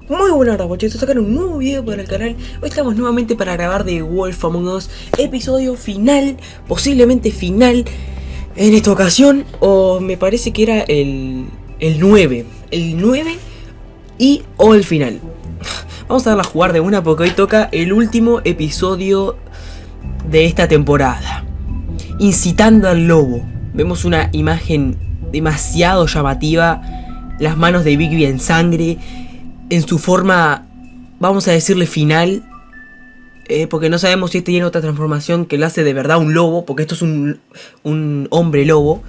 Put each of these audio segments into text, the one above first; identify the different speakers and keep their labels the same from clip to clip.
Speaker 1: Muy buenas rapochetos, sacaron un nuevo video para el canal. Hoy estamos nuevamente para grabar de Wolf Among Us, episodio final, posiblemente final en esta ocasión, o me parece que era el 9 o el final. Vamos a darla a jugar de una porque hoy toca el último episodio de esta temporada, incitando al lobo. Vemos una imagen demasiado llamativa, las manos de Bigby en sangre, en su forma, vamos a decirle final, porque no sabemos si este tiene otra transformación que lo hace de verdad un lobo, porque esto es un hombre lobo.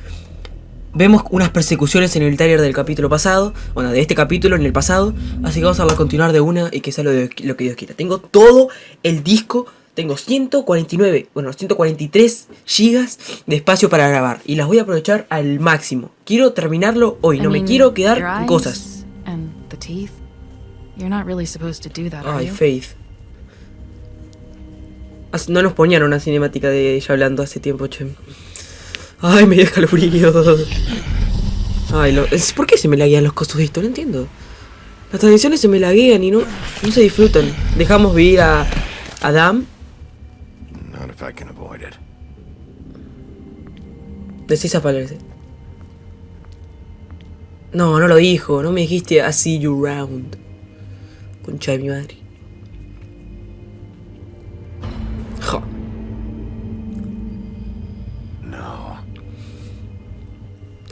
Speaker 1: Vemos unas persecuciones en el trailer del capítulo pasado, bueno, de este capítulo en el pasado, así que vamos a continuar de una y que sea lo que Dios quiera. Tengo todo el disco, tengo 143 gigas de espacio para grabar y las voy a aprovechar al máximo. Quiero terminarlo hoy, no me quiero quedar con cosas. Ay, Faith. No nos ponían una cinemática de ella hablando hace tiempo, che. Ay, me dio escalofrío. Ay, ¿por qué se me laguean los costos de esto? No entiendo. Las transmisiones se me laguean y no se disfrutan. Dejamos vivir a Adam. Decís a Palerse. No lo dijo. No me dijiste I see you round. Concha de mi madre. Jo.
Speaker 2: No.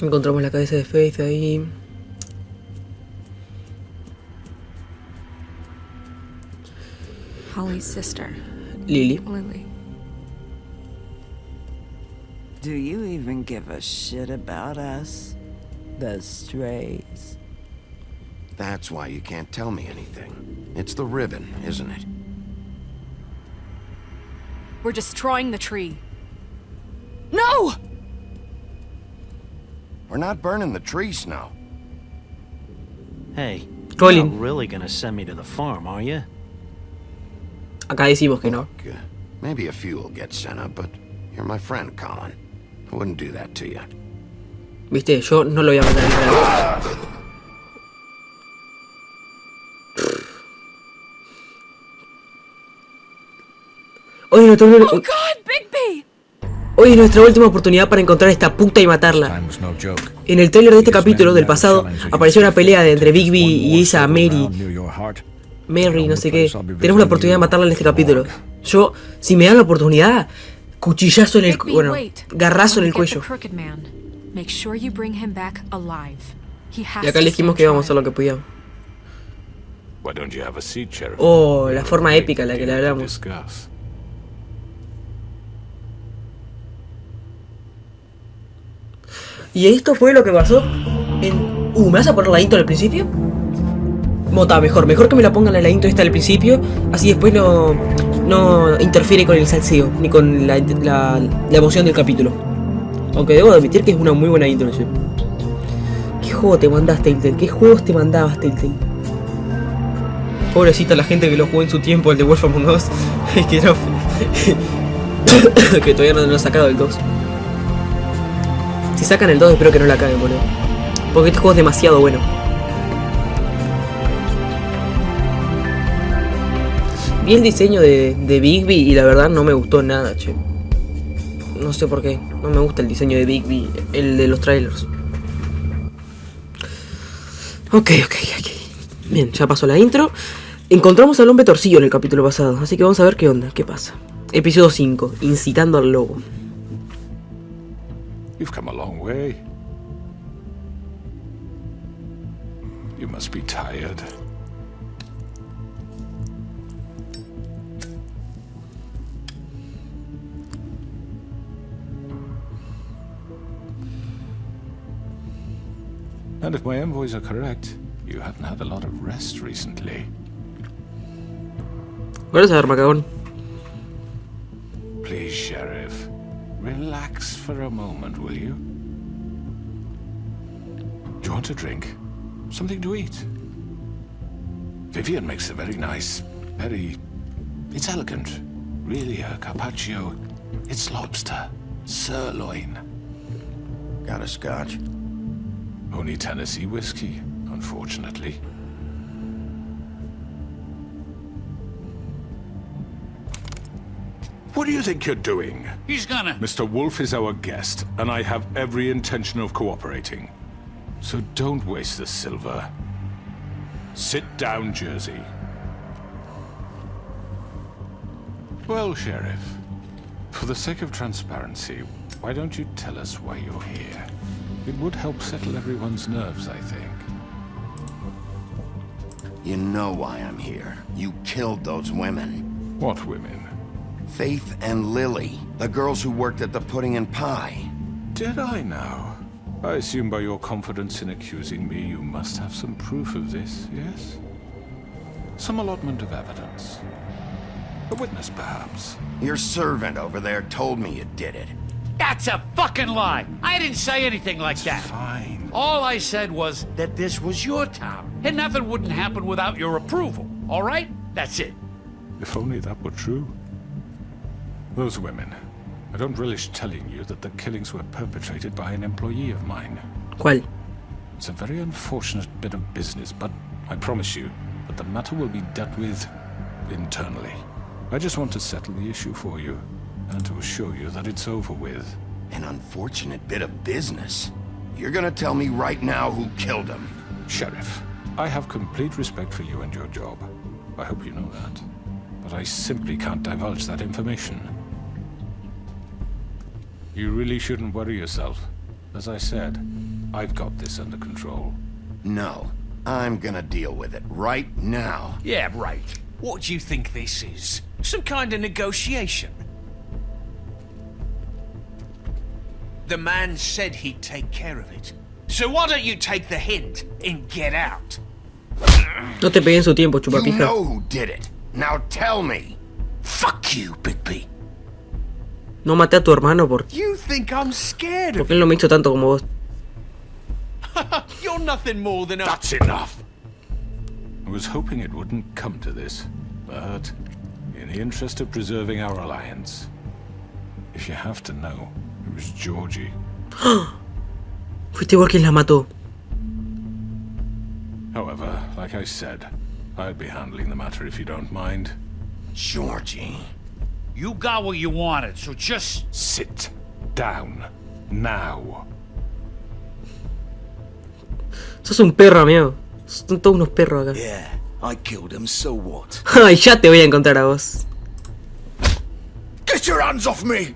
Speaker 1: Encontramos la cabeza de Faith ahí.
Speaker 3: Holly's sister.
Speaker 1: Lily.
Speaker 3: Lily.
Speaker 4: Do you even give a shit about us? The strays.
Speaker 2: That's why you can't tell me anything. It's the ribbon, isn't it?
Speaker 3: We're destroying the tree. No!
Speaker 2: We're not burning the tree, Snow.
Speaker 5: Hey,
Speaker 1: Colin.
Speaker 5: you're not really gonna send me to the farm, are you?
Speaker 1: Acá decimos que no.
Speaker 2: Look, maybe a few will get sent up, but you're my friend, Colin. I wouldn't do that to you.
Speaker 1: Viste, yo no lo voy a matar en realidad. Hoy es nuestra última oportunidad para encontrar a esta puta y matarla. En el trailer de este capítulo del pasado apareció una pelea entre Bigby y esa Mary, no sé qué. Tenemos la oportunidad de matarla en este capítulo. Yo, si me dan la oportunidad, cuchillazo en el cuello, bueno, garrazo en el cuello. Y acá le dijimos que íbamos a hacer lo que podíamos. Oh, la forma épica en la que le hablamos. Y esto fue lo que pasó en... ¿me vas a poner la intro al principio? Mota, mejor que me la pongan en la intro esta al principio. Así después no interfiere con el salseo, ni con la emoción del capítulo. Aunque debo admitir que es una muy buena intro, ¿sí? ¿Qué juego te mandaste, Telltale? ¿Qué juegos te mandabas, Telltale? Pobrecita la gente que lo jugó en su tiempo, el de Wolf Among Us. Que no... que todavía no lo han sacado el 2. Si sacan el 2 espero que no la caguen, boludo. Porque este juego es demasiado bueno. Vi el diseño de Bigby y la verdad no me gustó nada, che. No sé por qué. No me gusta el diseño de Bigby, el de los trailers. Ok. Bien, ya pasó la intro. Encontramos al hombre torcido en el capítulo pasado, así que vamos a ver qué onda, qué pasa. Episodio 5, incitando al lobo.
Speaker 6: You've come a long way. You must be tired. And if my envoys are correct, you haven't had a lot of rest recently.
Speaker 1: Buenas a ver, macabón.
Speaker 6: Please, Sheriff. Relax for a moment, will you? Do you want a drink? Something to eat? Vivian makes a very nice, it's elegant. Really a carpaccio. It's lobster, sirloin.
Speaker 2: Got a scotch?
Speaker 6: Only Tennessee whiskey, unfortunately. What do you think you're doing?
Speaker 7: He's gonna...
Speaker 6: Mr. Wolf is our guest, and I have every intention of cooperating. So don't waste the silver. Sit down, Jersey. Well, Sheriff, for the sake of transparency, why don't you tell us why you're here? It would help settle everyone's nerves, I think.
Speaker 2: You know why I'm here. You killed those women.
Speaker 6: What women?
Speaker 2: Faith and Lily, the girls who worked at the Pudding and Pie.
Speaker 6: Did I now? I assume by your confidence in accusing me, you must have some proof of this, yes? Some allotment of evidence. A witness, perhaps.
Speaker 2: Your servant over there told me you did it.
Speaker 7: That's a fucking lie! I didn't say anything like that.
Speaker 6: Fine.
Speaker 7: All I said was that this was your town, and nothing wouldn't happen without your approval, all right? That's it.
Speaker 6: If only that were true. Those women. I don't relish telling you that the killings were perpetrated by an employee of mine.
Speaker 1: ¿Cuál?
Speaker 6: It's a very unfortunate bit of business, but I promise you that the matter will be dealt with internally. I just want to settle the issue for you, and to assure you that it's over with.
Speaker 2: An unfortunate bit of business. You're gonna tell me right now who killed him.
Speaker 6: Sheriff, I have complete respect for you and your job. I hope you know that. But I simply can't divulge that information. You really shouldn't worry yourself. As I said, I've got this under control.
Speaker 2: No, I'm gonna deal with it right now.
Speaker 7: Yeah, right.
Speaker 8: What do you think this is? Some kind of negotiation? The man said he'd take care of it. So why don't you take the hint and get out?
Speaker 1: No te peguen su tiempo,
Speaker 2: You
Speaker 1: chupapija.
Speaker 2: know who did it. Now tell me.
Speaker 8: Fuck you, Bigby.
Speaker 1: No maté a tu hermano porque
Speaker 8: You think I'm scared of
Speaker 1: él no me hizo tanto como vos.
Speaker 8: You're nothing more than a...
Speaker 6: That's enough! I was hoping it wouldn't come to this, but in the interest of preserving our alliance, if you have to know, it was Georgie.
Speaker 1: Fuiste igual quien la mató.
Speaker 6: However, like I said, I'd be handling the matter if you don't mind.
Speaker 2: Georgie.
Speaker 7: You got what you wanted, so just...
Speaker 6: Sit down. Now.
Speaker 1: Sos un perro, amigo. Son todos unos perros acá.
Speaker 8: Yeah, I killed him, so what?
Speaker 1: Ay, ya te voy a encontrar a vos.
Speaker 8: Get your hands off me!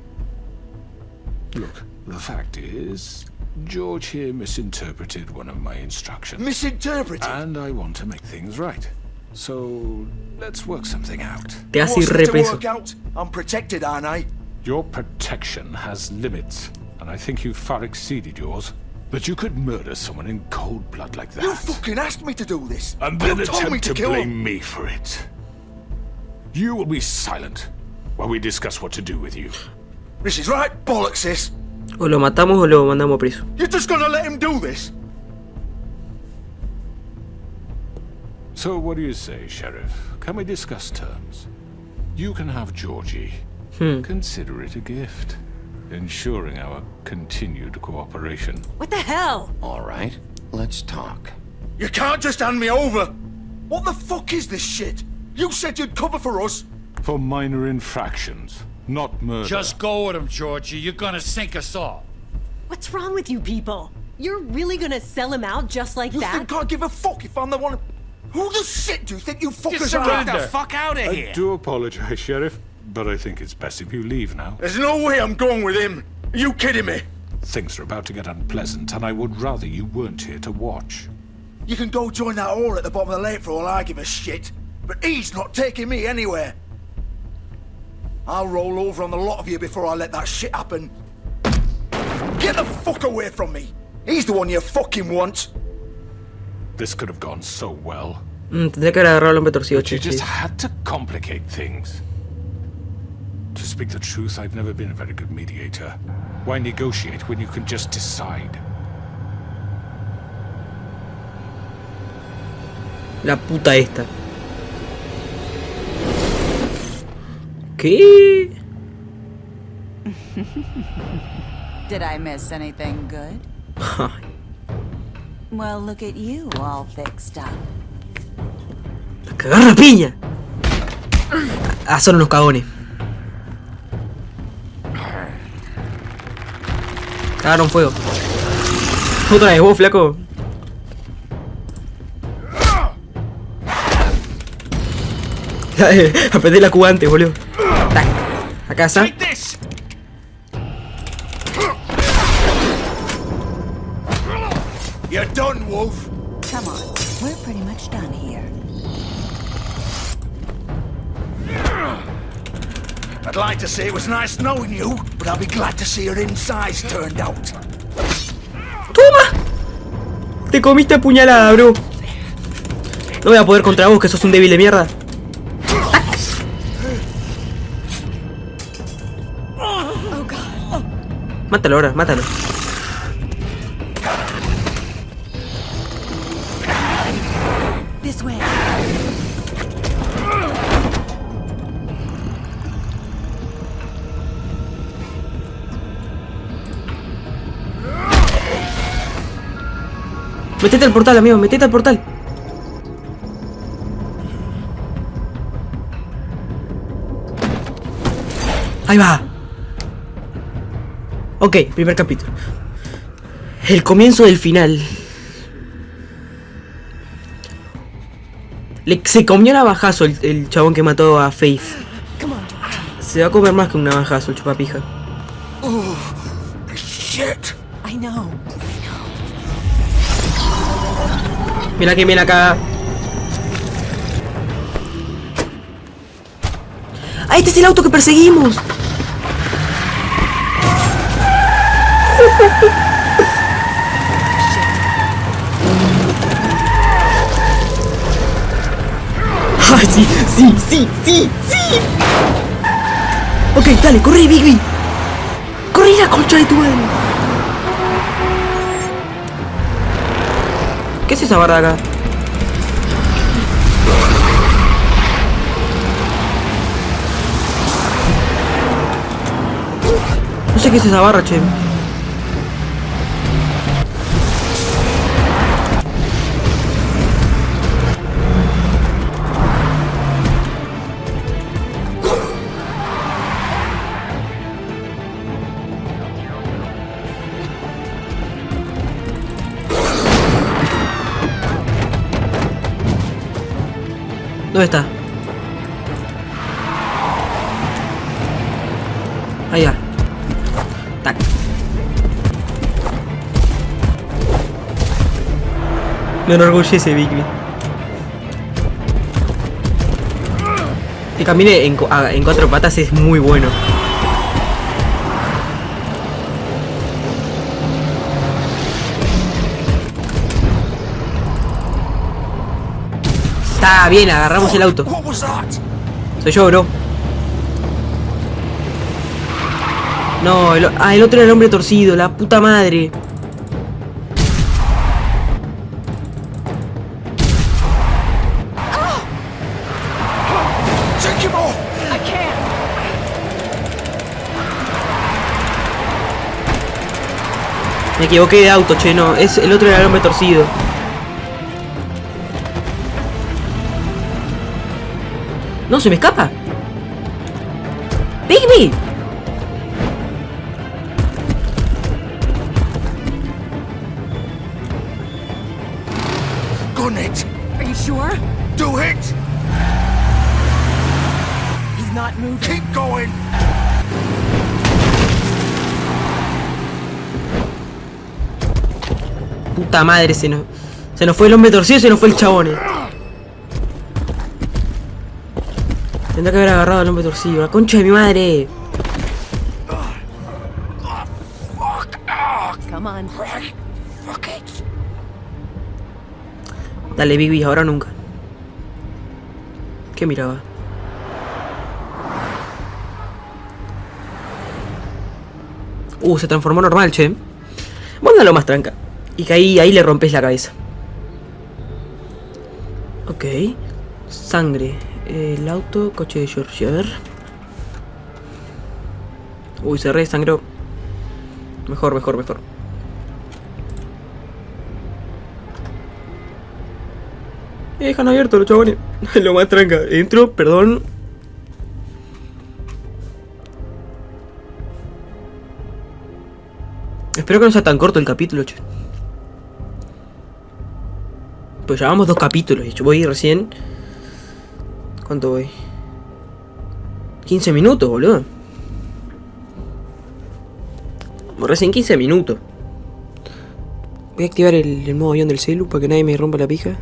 Speaker 6: Look, the fact is, George here misinterpreted one of my instructions.
Speaker 8: Misinterpreted?
Speaker 6: And I want to make things right. So, let's work something out.
Speaker 1: Te hace
Speaker 8: What's
Speaker 1: ir
Speaker 8: there to
Speaker 1: represo.
Speaker 8: work out? I'm protected, aren't I?
Speaker 6: Your protection has limits, and I think you've far exceeded yours. But you could murder someone in cold blood like that.
Speaker 8: You fucking asked me to do this.
Speaker 6: And then
Speaker 8: You told me
Speaker 6: attempt
Speaker 8: to
Speaker 6: to
Speaker 8: kill
Speaker 6: blame
Speaker 8: him.
Speaker 6: me for it. You will be silent while we discuss what to do with you.
Speaker 8: This is right bollocks, this.
Speaker 1: O lo matamos o lo mandamos preso.
Speaker 8: You're just gonna let him do this?
Speaker 6: So what do you say, Sheriff? Can we discuss terms? You can have Georgie. Consider it a gift, ensuring our continued cooperation.
Speaker 3: What the hell?
Speaker 2: All right, let's talk.
Speaker 8: You can't just hand me over. What the fuck is this shit? You said you'd cover for us.
Speaker 6: For minor infractions, not murder.
Speaker 7: Just go with him, Georgie. You're gonna sink us all.
Speaker 9: What's wrong with you people? You're really gonna sell him out just like
Speaker 8: You
Speaker 9: that?
Speaker 8: think I give a fuck if I'm the one? Who the shit do you think you fuckers are?
Speaker 7: surrender.
Speaker 8: Get
Speaker 7: the
Speaker 8: fuck out of
Speaker 6: I do apologize, Sheriff, but I think it's best if you leave now.
Speaker 8: There's no way I'm going with him. Are you kidding me?
Speaker 6: Things are about to get unpleasant, and I would rather you weren't here to watch.
Speaker 8: You can go join that whore at the bottom of the lake for all I give a shit. But he's not taking me anywhere. I'll roll over on the lot of you before I let that shit happen. Get the fuck away from me. He's the one you fucking want.
Speaker 6: This could have gone so well.
Speaker 1: Tendría que haber agarrado al hombre torcido,
Speaker 6: But you
Speaker 1: che.
Speaker 6: just had to complicate things. To speak the truth, I've never been a very good mediator. Why negotiate when you can just decide?
Speaker 1: La puta esta. ¿Qué?
Speaker 10: Did I miss anything good? Well, look at you, all fixed up.
Speaker 1: ¡A cagar la piña! Ah, son unos cagones. Cagaron fuego. Otra vez vos, flaco. Apreté la Q antes, boludo. Tac. A casa.
Speaker 8: You're done, Wolf.
Speaker 10: Come on, we're pretty much done here.
Speaker 8: I'd like to say it was nice knowing you, but I'll be glad to see your insides turned out.
Speaker 1: ¡Toma! Te comiste puñalada, bro. No voy a poder contra vos, que sos un débil de mierda. Mátalo ahora, mátalo.
Speaker 10: This way.
Speaker 1: Metete al portal, amigo, metete al portal. Ahí va. Ok, primer capítulo. El comienzo del final. Se comió navajazo el chabón que mató a Faith. Se va a comer más que un navajazo el chupapija.
Speaker 8: Oh, shit.
Speaker 10: I know.
Speaker 1: Mira que viene acá. ¡Ah, este es el auto que perseguimos! ¡Ay, sí, sí, sí, sí, sí! Ok, dale, corre, Bigby. Corre la concha de tu madre. ¿Qué es esa barra acá? No sé qué es esa barra, che. ¿Dónde está? Allá. Tac. Me enorgullece Bigby. Que camine en cuatro patas es muy bueno. Está bien, agarramos el auto. Soy yo, bro. No, el otro era el hombre torcido, la puta madre. Me equivoqué de auto, che, no. El otro era el hombre torcido. No, se me escapa. ¡Bigby!
Speaker 8: Gun it.
Speaker 3: Are you sure?
Speaker 8: Do it.
Speaker 3: He's not moving.
Speaker 8: Keep going.
Speaker 1: Puta madre, se nos fue el hombre torcido y se nos fue el chabón. Tendría que haber agarrado al hombre torcido. La concha de mi madre.
Speaker 3: Come on.
Speaker 8: Fuck it.
Speaker 1: Dale, Bigby, ahora o nunca. ¿Qué miraba? Se transformó normal, che. Mándalo más tranca. Y que ahí le rompes la cabeza. Ok. Sangre. El auto, coche de George. A ver. Se resangró. Mejor. Dejan abierto los chabones. Lo más tranca. Entro, perdón. Espero que no sea tan corto el capítulo, che. Pues llevamos 2 capítulos y yo voy recién... ¿Cuánto voy? 15 minutos, boludo. Recién 15 minutos. Voy a activar el modo avión del celu para que nadie me rompa la pija.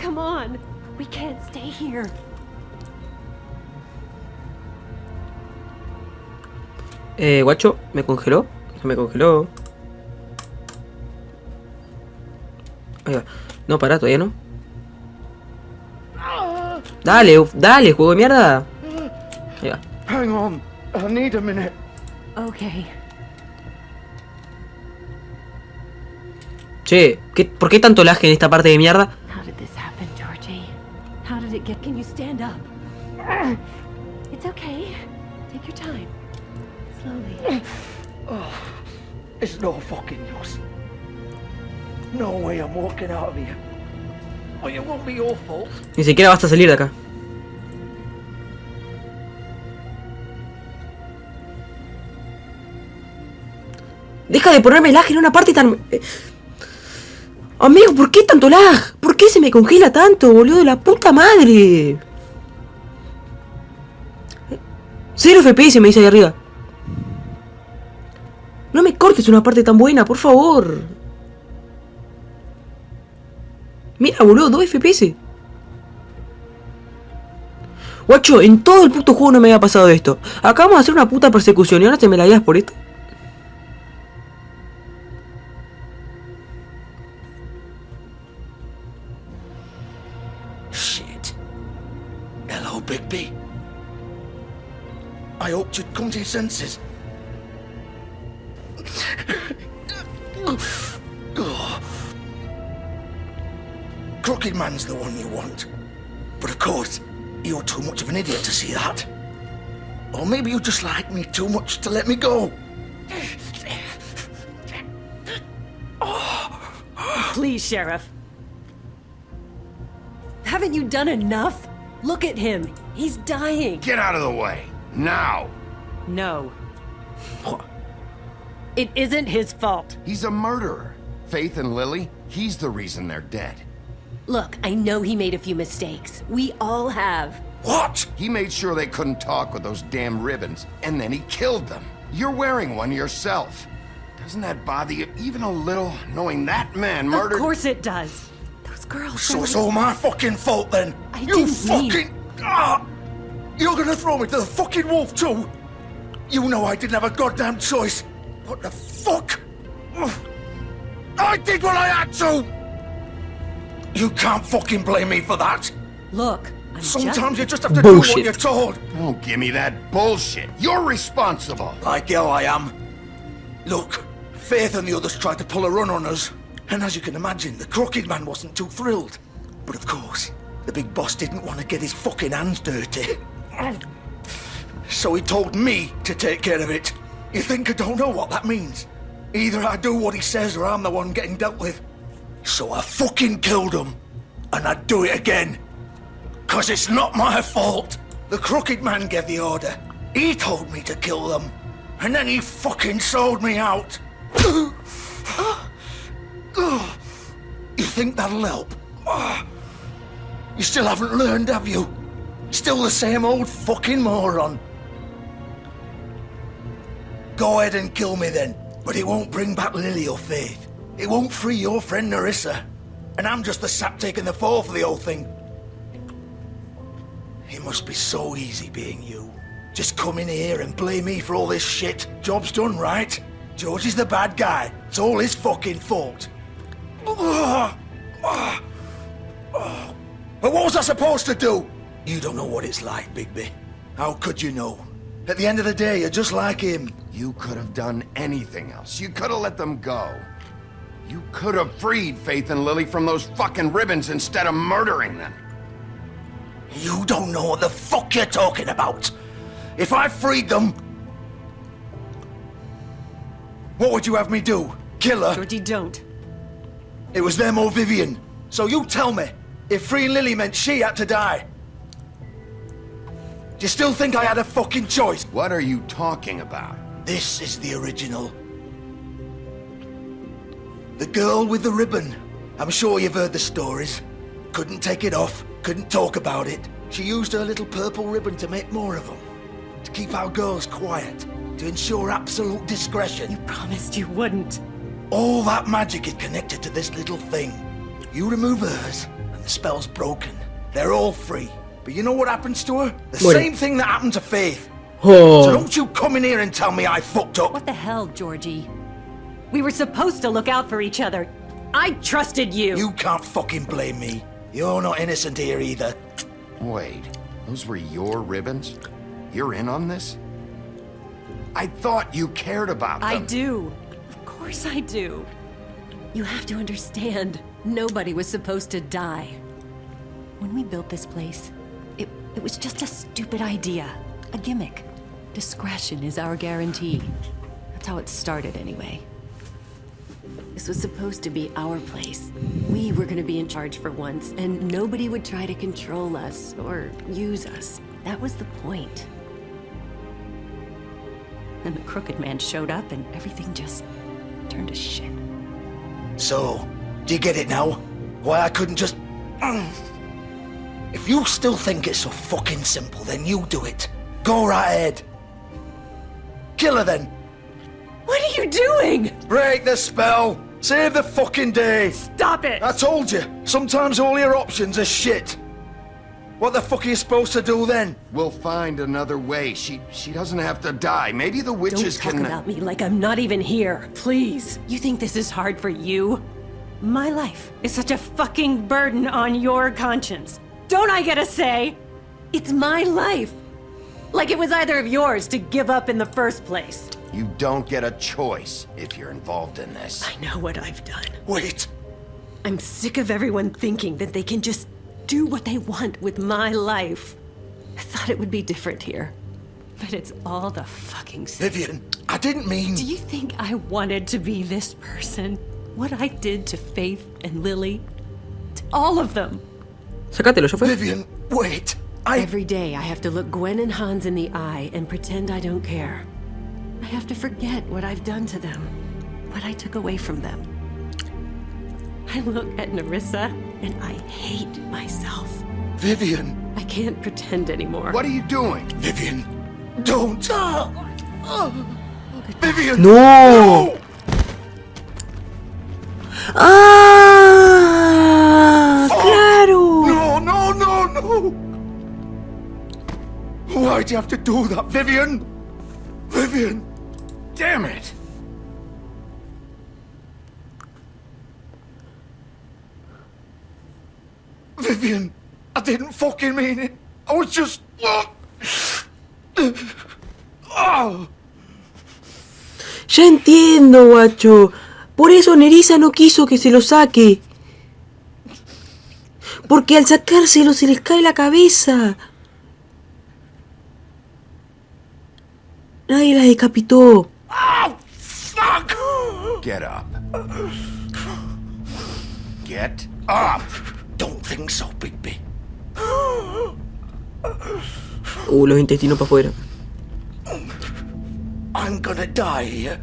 Speaker 9: Come on. We can't stay here.
Speaker 1: Guacho, me congeló. Se me congeló. Ahí va. No, pará, todavía no. Dale, dale, juego de mierda. Ahí va.
Speaker 8: Hang on. I need a minute.
Speaker 9: Okay.
Speaker 1: Che, ¿por qué tanto lag en esta parte de mierda?
Speaker 9: How did this happen, Georgie? How did it get? Can you stand up? It's okay. Take your time. Slowly.
Speaker 8: It's no fucking use. No way I'm walking out of here. Well, it won't be your fault.
Speaker 1: Ni siquiera basta salir de acá. Deja de ponerme lag en una parte tan... Amigo, ¿por qué tanto lag? ¿Por qué se me congela tanto, boludo? ¡La puta madre! 0 FPS me dice ahí arriba. No me cortes una parte tan buena, por favor. Mira, boludo, 2 FPS. Guacho, en todo el puto juego no me había pasado esto. Acabamos de hacer una puta persecución y ahora te me la guías por esto.
Speaker 8: Shit. Hello, Bigby. I hoped you'd come to your senses. Crooked Man's the one you want. But of course, you're too much of an idiot to see that. Or maybe you just like me too much to let me go.
Speaker 9: Please, Sheriff. Haven't you done enough? Look at him. He's dying.
Speaker 2: Get out of the way. Now.
Speaker 9: No. It isn't his fault.
Speaker 2: He's a murderer. Faith and Lily, he's the reason they're dead.
Speaker 9: Look, I know he made a few mistakes. We all have.
Speaker 2: What? He made sure they couldn't talk with those damn ribbons, and then he killed them. You're wearing one yourself. Doesn't that bother you even a little, knowing that man murdered...
Speaker 9: Of course it does. Those girls...
Speaker 8: So it's all my fucking fault then?
Speaker 9: I
Speaker 8: You
Speaker 9: didn't mean-
Speaker 8: fucking... You're gonna throw me to the fucking wolf too? You know I didn't have a goddamn choice. What the fuck? I did what I had to! You can't fucking blame me for that.
Speaker 9: Look, I'm
Speaker 8: Sometimes you
Speaker 9: just...
Speaker 8: just have to do
Speaker 1: Bullshit.
Speaker 8: what you're told.
Speaker 2: Don't give me that bullshit. You're responsible.
Speaker 8: Like hell I am. Look, Faith and the others tried to pull a run on us. And as you can imagine, the Crooked Man wasn't too thrilled. But of course, the big boss didn't want to get his fucking hands dirty. So he told me to take care of it. You think I don't know what that means? Either I do what he says or I'm the one getting dealt with. So I fucking killed him. And I'd do it again. 'Cause it's not my fault. The Crooked Man gave the order. He told me to kill them. And then he fucking sold me out. You think that'll help? You still haven't learned, have you? Still the same old fucking moron. Go ahead and kill me then, but it won't bring back Lily or Faith. It won't free your friend Nerissa. And I'm just the sap taking the fall for the whole thing. It must be so easy being you. Just come in here and blame me for all this shit. Job's done, right? George is the bad guy. It's all his fucking fault. But what was I supposed to do? You don't know what it's like, Bigby. How could you know? At the end of the day, you're just like him.
Speaker 2: You could have done anything else. You could have let them go. You could have freed Faith and Lily from those fucking ribbons instead of murdering them.
Speaker 8: You don't know what the fuck you're talking about. If I freed them... What would you have me do? Kill her?
Speaker 9: Georgie, don't.
Speaker 8: It was them or Vivian. So you tell me, if freeing Lily meant she had to die. Do you still think I had a fucking choice?
Speaker 2: What are you talking about?
Speaker 8: This is the original. The girl with the ribbon. I'm sure you've heard the stories. Couldn't take it off, couldn't talk about it. She used her little purple ribbon to make more of them. To keep our girls quiet. To ensure absolute discretion.
Speaker 3: You promised you wouldn't.
Speaker 8: All that magic is connected to this little thing. You remove hers, and the spell's broken. They're all free. But you know what happens to her? The same thing that happened to Faith. So don't you come in here and tell me I fucked up.
Speaker 3: What the hell, Georgie? We were supposed to look out for each other. I trusted you.
Speaker 8: You can't fucking blame me. You're not innocent here either.
Speaker 2: Wait, those were your ribbons? You're in on this? I thought you cared about them.
Speaker 3: I do. Of course I do. You have to understand, nobody was supposed to die. When we built this place, it was just a stupid idea. A gimmick. Discretion is our guarantee. That's how it started anyway. This was supposed to be our place. We were gonna be in charge for once, and nobody would try to control us or use us. That was the point. Then the crooked man showed up and everything just turned to shit.
Speaker 8: So, do you get it now? Why I couldn't just... If you still think it's so fucking simple, then you do it. Go right ahead. Kill her then.
Speaker 3: What are you doing?
Speaker 8: Break the spell. Save the fucking day.
Speaker 3: Stop it!
Speaker 8: I told you, sometimes all your options are shit. What the fuck are you supposed to do then?
Speaker 2: We'll find another way. She doesn't have to die. Maybe the witches
Speaker 3: Don't talk about me like I'm not even here, please. You think this is hard for you? My life is such a fucking burden on your conscience. Don't I get a say? It's my life. Like it was either of yours to give up in the first place.
Speaker 2: You don't get a choice if you're involved in this.
Speaker 3: I know what I've done.
Speaker 8: Wait.
Speaker 3: I'm sick of everyone thinking that they can just do what they want with my life. I thought it would be different here. But it's all the fucking same.
Speaker 8: Vivian, I didn't mean...
Speaker 3: Do you think I wanted to be this person? What I did to Faith and Lily? To all of them.
Speaker 1: Sácatelo, ya fue.
Speaker 8: Vivian, wait.
Speaker 3: Every day I have to look Gwen and Hans in the eye and pretend I don't care. I have to forget what I've done to them, what I took away from them. I look at Nerissa and I hate myself.
Speaker 8: Vivian.
Speaker 3: I can't pretend anymore.
Speaker 2: What are you doing?
Speaker 8: Vivian, don't. Vivian.
Speaker 1: No. Ah, claro.
Speaker 8: No. Why'd you have to do that, Vivian? Vivian.
Speaker 2: Damn it!
Speaker 8: Vivian, I didn't fucking mean it. I was just...
Speaker 1: Ya entiendo, guacho. Por eso Nerissa no quiso que se lo saque. Porque al sacárselo se les cae la cabeza. Nadie la decapitó.
Speaker 8: Oh, fuck!
Speaker 2: Get up. Get up!
Speaker 8: Don't think so, Bigby.
Speaker 1: Los intestinos para afuera.
Speaker 8: I'm gonna die here.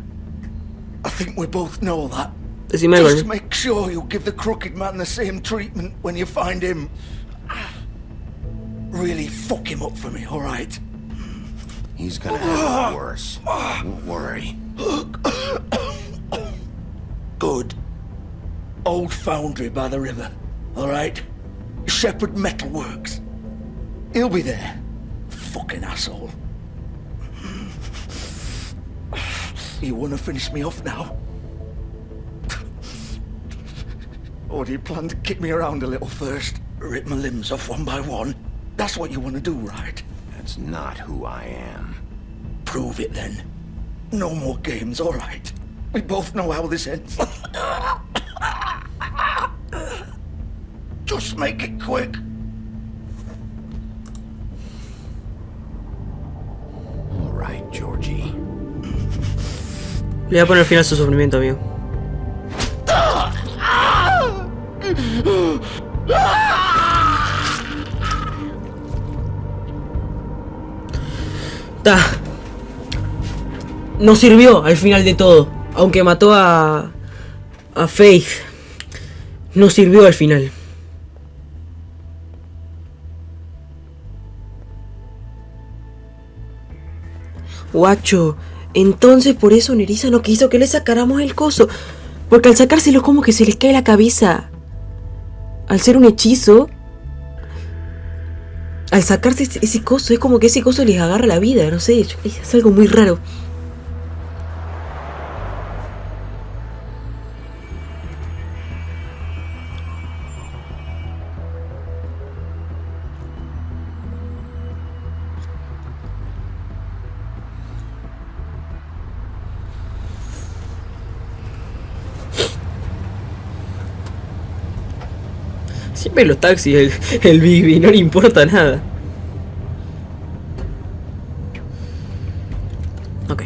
Speaker 8: I think we both know that.
Speaker 1: Decime algo.
Speaker 8: Just make sure you give the crooked man the same treatment when you find him. Really fuck him up for me, alright?
Speaker 2: He's gonna have it worse. Don't worry.
Speaker 8: Good. Old foundry by the river, alright? Shepherd Metalworks. He'll be there. Fucking asshole. You wanna finish me off now? Or do you plan to kick me around a little first? Rip my limbs off one by one? That's what you wanna do, right?
Speaker 2: That's not who I am.
Speaker 8: Prove it then. No more games, alright? We both know how this ends. Just make it quick.
Speaker 2: All right, Georgie.
Speaker 1: Le voy a poner fin a su sufrimiento, amigo. Ta. No sirvió al final de todo. Aunque mató a Faith. No sirvió al final. Guacho. Entonces por eso Nerissa no quiso que le sacáramos el coso. Porque al sacárselo como que se les cae la cabeza. Al ser un hechizo. Al sacarse ese coso, es como que ese coso les agarra la vida, no sé, es algo muy raro. Siempre los taxis, el Bibi, no le importa nada. Ok.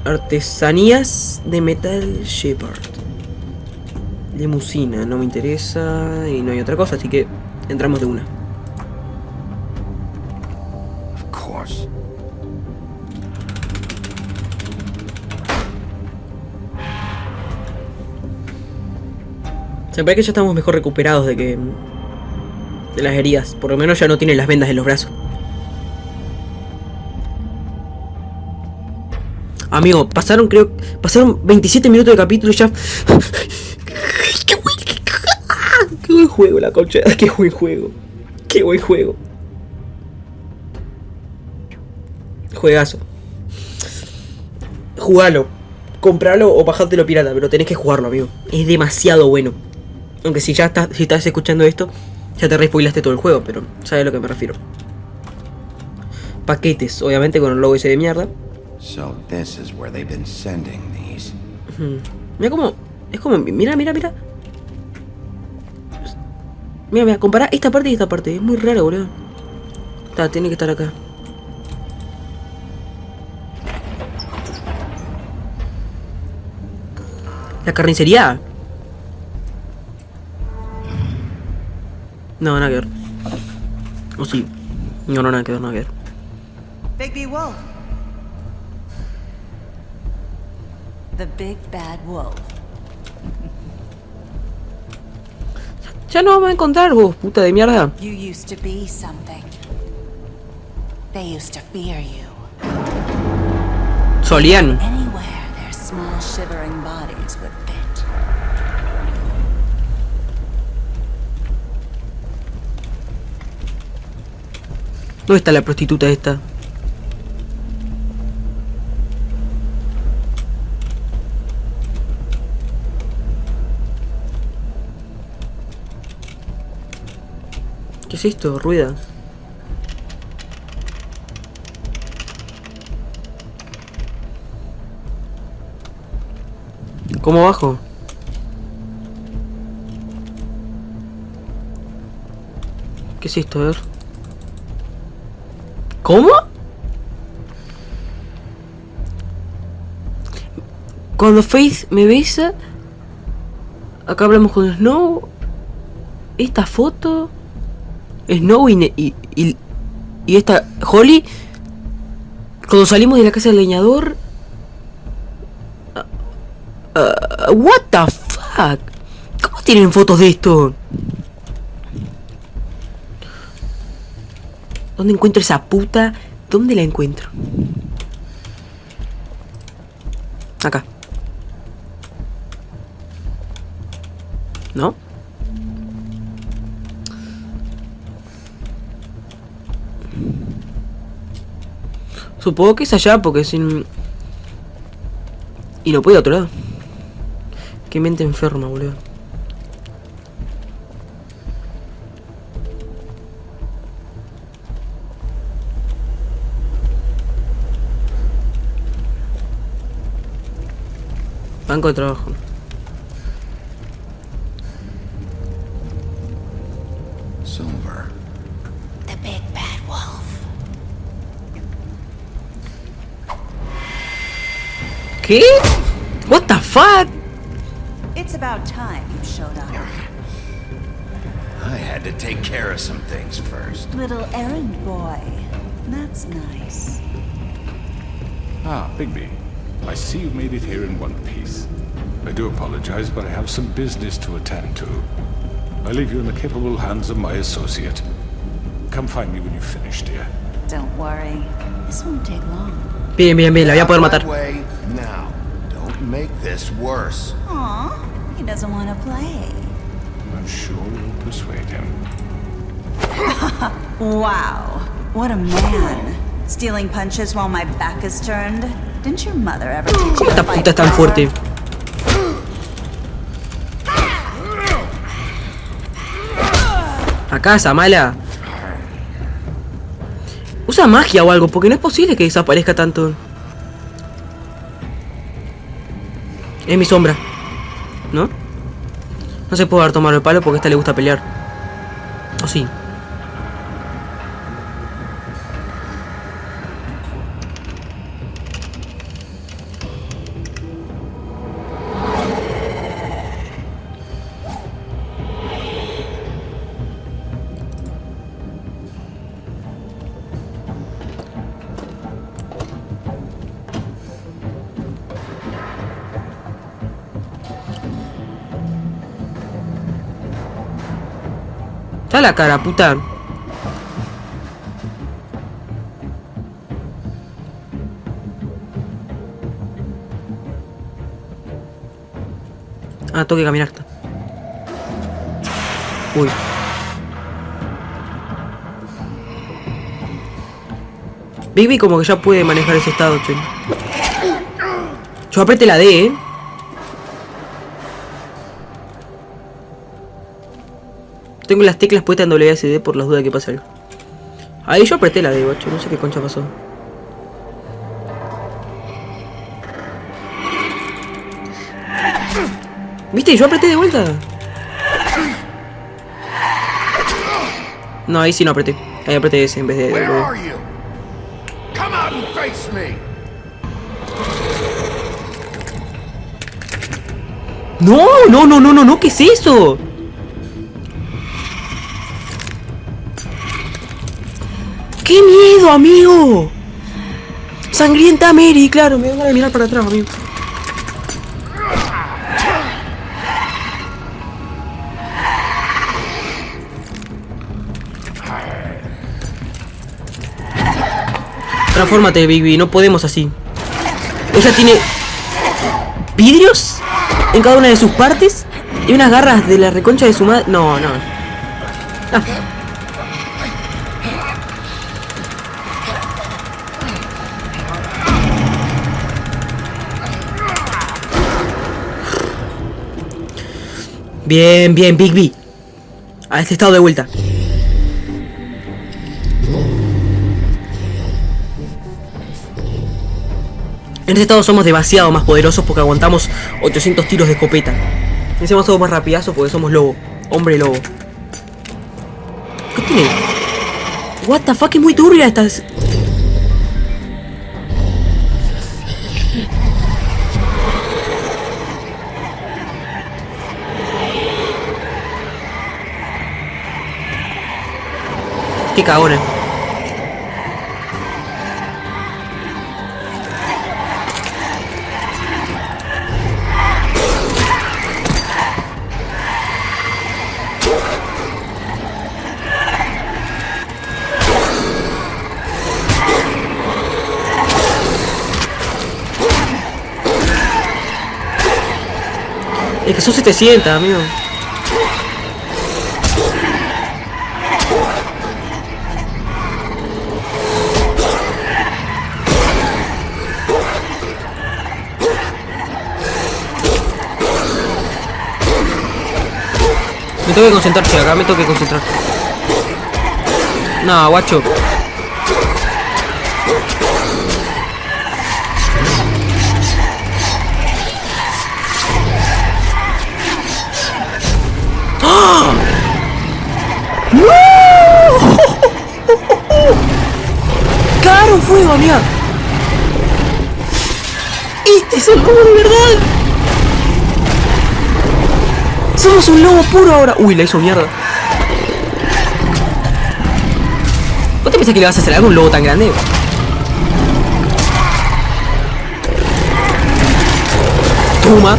Speaker 1: Artesanías de Metal Shepard. Limusina, no me interesa. Y no hay otra cosa, así que entramos de una.
Speaker 2: Of course.
Speaker 1: Se ve que ya estamos mejor recuperados de las heridas. Por lo menos ya no tienen las vendas en los brazos. Amigo, pasaron 27 minutos de capítulo y ya. Qué buen juego, la concha. Qué buen juego. Qué buen juego. Juegazo. Jugalo. Compralo o bajátelo pirata, pero tenés que jugarlo, amigo. Es demasiado bueno. Aunque si estás escuchando esto, ya te re-spoilaste todo el juego, pero sabes a lo que me refiero. Paquetes, obviamente con el logo ese de mierda.
Speaker 2: So this is where they've been sending these.
Speaker 1: Mira cómo. Es como. Mira. Mira, compara esta parte y esta parte. Es muy raro, boludo. Tiene que estar acá. La carnicería. No, nada que ver. O sí. No, nada que ver.
Speaker 10: Big Wolf. The big bad wolf.
Speaker 1: Ya no vamos a encontrar vos, puta de mierda.
Speaker 10: You used to be something. They used to fear you.
Speaker 1: Solían.
Speaker 10: Anywhere their small shivering bodies would fit.
Speaker 1: ¿Dónde está la prostituta esta? ¿Qué es esto? Rueda. ¿Cómo bajo? ¿Qué es esto? A ver. ¿Cómo? Cuando Faith me besa. Acá hablamos con Snow. Esta foto. Snow y esta Holly. Cuando salimos de la casa del leñador. What the fuck? ¿Cómo tienen fotos de esto? ¿Dónde encuentro esa puta? ¿Dónde la encuentro? Acá. ¿No? Supongo que es allá porque sin... Y no puedo ir a otro lado. Qué mente enferma, boludo. Banco de trabajo.
Speaker 2: Silver.
Speaker 10: The big bad wolf.
Speaker 1: ¿Qué? What the fuck?
Speaker 10: It's about time you showed up.
Speaker 2: I had to take care of some things first.
Speaker 10: Little errand boy. That's nice.
Speaker 6: Ah, Bigby. I see you made it here in one piece. I do apologize, but I have some business to attend to. I leave you in the capable hands of my associate. Come find me when you've finished, dear.
Speaker 10: Don't worry. This won't take long.
Speaker 1: Bien, bien, bien, la voy a poder matar.
Speaker 2: Way now. Don't make this worse.
Speaker 10: Aw, he doesn't want to play.
Speaker 6: I'm sure you'll persuade him.
Speaker 10: Wow, what a man. Stealing punches while my back is turned. Didn't your mother ever teach you
Speaker 1: Esta
Speaker 10: to fight
Speaker 1: puta es tan
Speaker 10: power?
Speaker 1: fuerte. Acá, esa mala. Usa magia o algo, porque no es posible que desaparezca tanto. Es mi sombra, ¿no? No se puede dar tomar el palo porque a esta le gusta pelear. ¿O sí? Está la cara, puta. Ah, tengo que caminar. Uy. Baby como que ya puede manejar ese estado, che. Yo apreté la D, Tengo las teclas puestas en WSD por las dudas que pase algo. Ahí yo apreté la D, guacho. No sé qué concha pasó. ¿Viste? Yo apreté de vuelta. No, ahí sí no apreté. Ahí apreté S en vez de
Speaker 2: Where
Speaker 1: W.
Speaker 2: are you? Come out and face me.
Speaker 1: No, ¿qué es eso? ¡Qué miedo, amigo! Sangrienta Mary, claro, me van a mirar para atrás, amigo. Transfórmate, baby, no podemos así. Ella tiene vidrios en cada una de sus partes y unas garras de la reconcha de su madre. No. Ah. Bien, Bigby. A este estado de vuelta. En este estado somos demasiado más poderosos porque aguantamos 800 tiros de escopeta. Encima somos más rapidazos porque somos lobo. Hombre lobo. ¿Qué tiene? What the fuck, es muy turbia esta. Qué cagona. Es que son 700, amigo. Me tengo que concentrar, che, acá me tengo que concentrar. No, guacho. ¡Ah! ¡No! ¡Caro fuego, amiga! ¡Este es el lobo de verdad! Somos un lobo puro ahora. Uy, la hizo mierda. pensás que le vas a hacer algo a un lobo tan grande? Toma.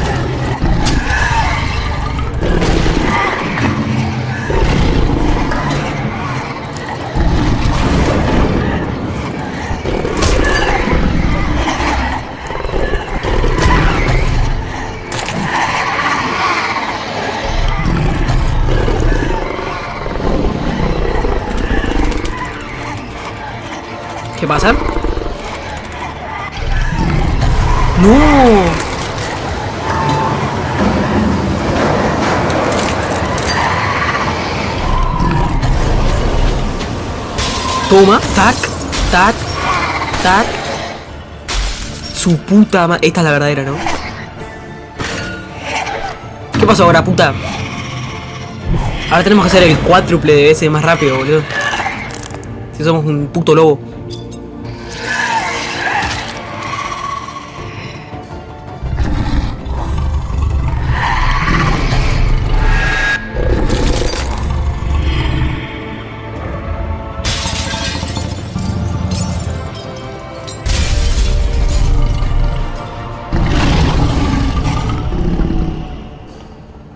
Speaker 1: ¿Qué pasa? ¡No! Toma, tac, tac, tac. Su puta madre. Esta es la verdadera, ¿no? ¿Qué pasó ahora, puta? Ahora tenemos que hacer el cuádruple de veces más rápido, boludo. Si somos un puto lobo.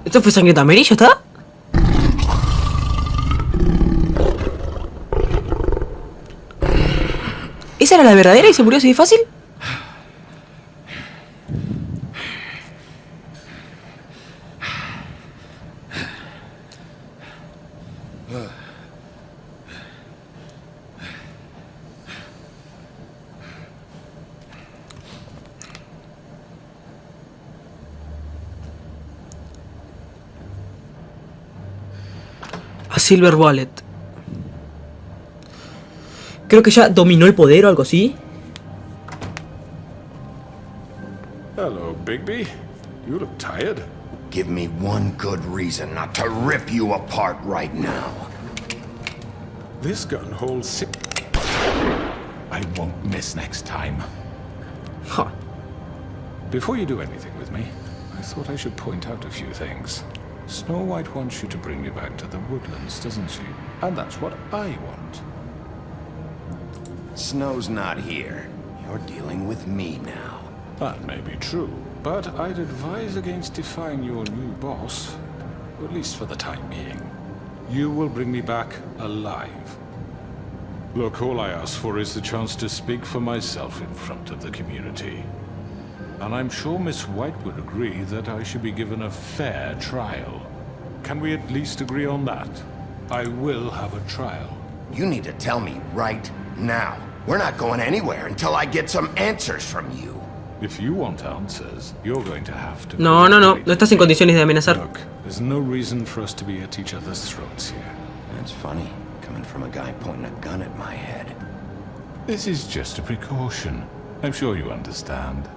Speaker 1: ¿Esto fue sangre amarillo, está? ¿Esa era la verdadera y se murió así de fácil? A Silver Bullet. Creo que ya dominó el poder o algo así.
Speaker 6: Hello, Bigby. You look tired.
Speaker 2: Give me one good reason not to rip you apart right now.
Speaker 6: This gun holds 6. I won't miss next time.
Speaker 1: Huh.
Speaker 6: Before you do anything with me, I thought I should point out a few things. Snow White wants you to bring me back to the woodlands, doesn't she? And that's what I want.
Speaker 2: Snow's not here. You're dealing with me now.
Speaker 6: That may be true, but I'd advise against defying your new boss, at least for the time being. You will bring me back alive. Look, all I ask for is the chance to speak for myself in front of the community. And I'm sure Miss White would agree that I should be given a fair trial. Can we at least agree on that? I will have a trial.
Speaker 2: You need to tell me right now. We're not going anywhere until I get some answers from you.
Speaker 6: If you want answers, you're going to have to...
Speaker 1: No, no, no. No estás en condiciones de amenazar.
Speaker 6: Look, there's no reason for us to be at each other's throats here.
Speaker 2: That's funny, coming from a guy pointing a gun at my head.
Speaker 6: This is just a precaution. I'm sure you understand.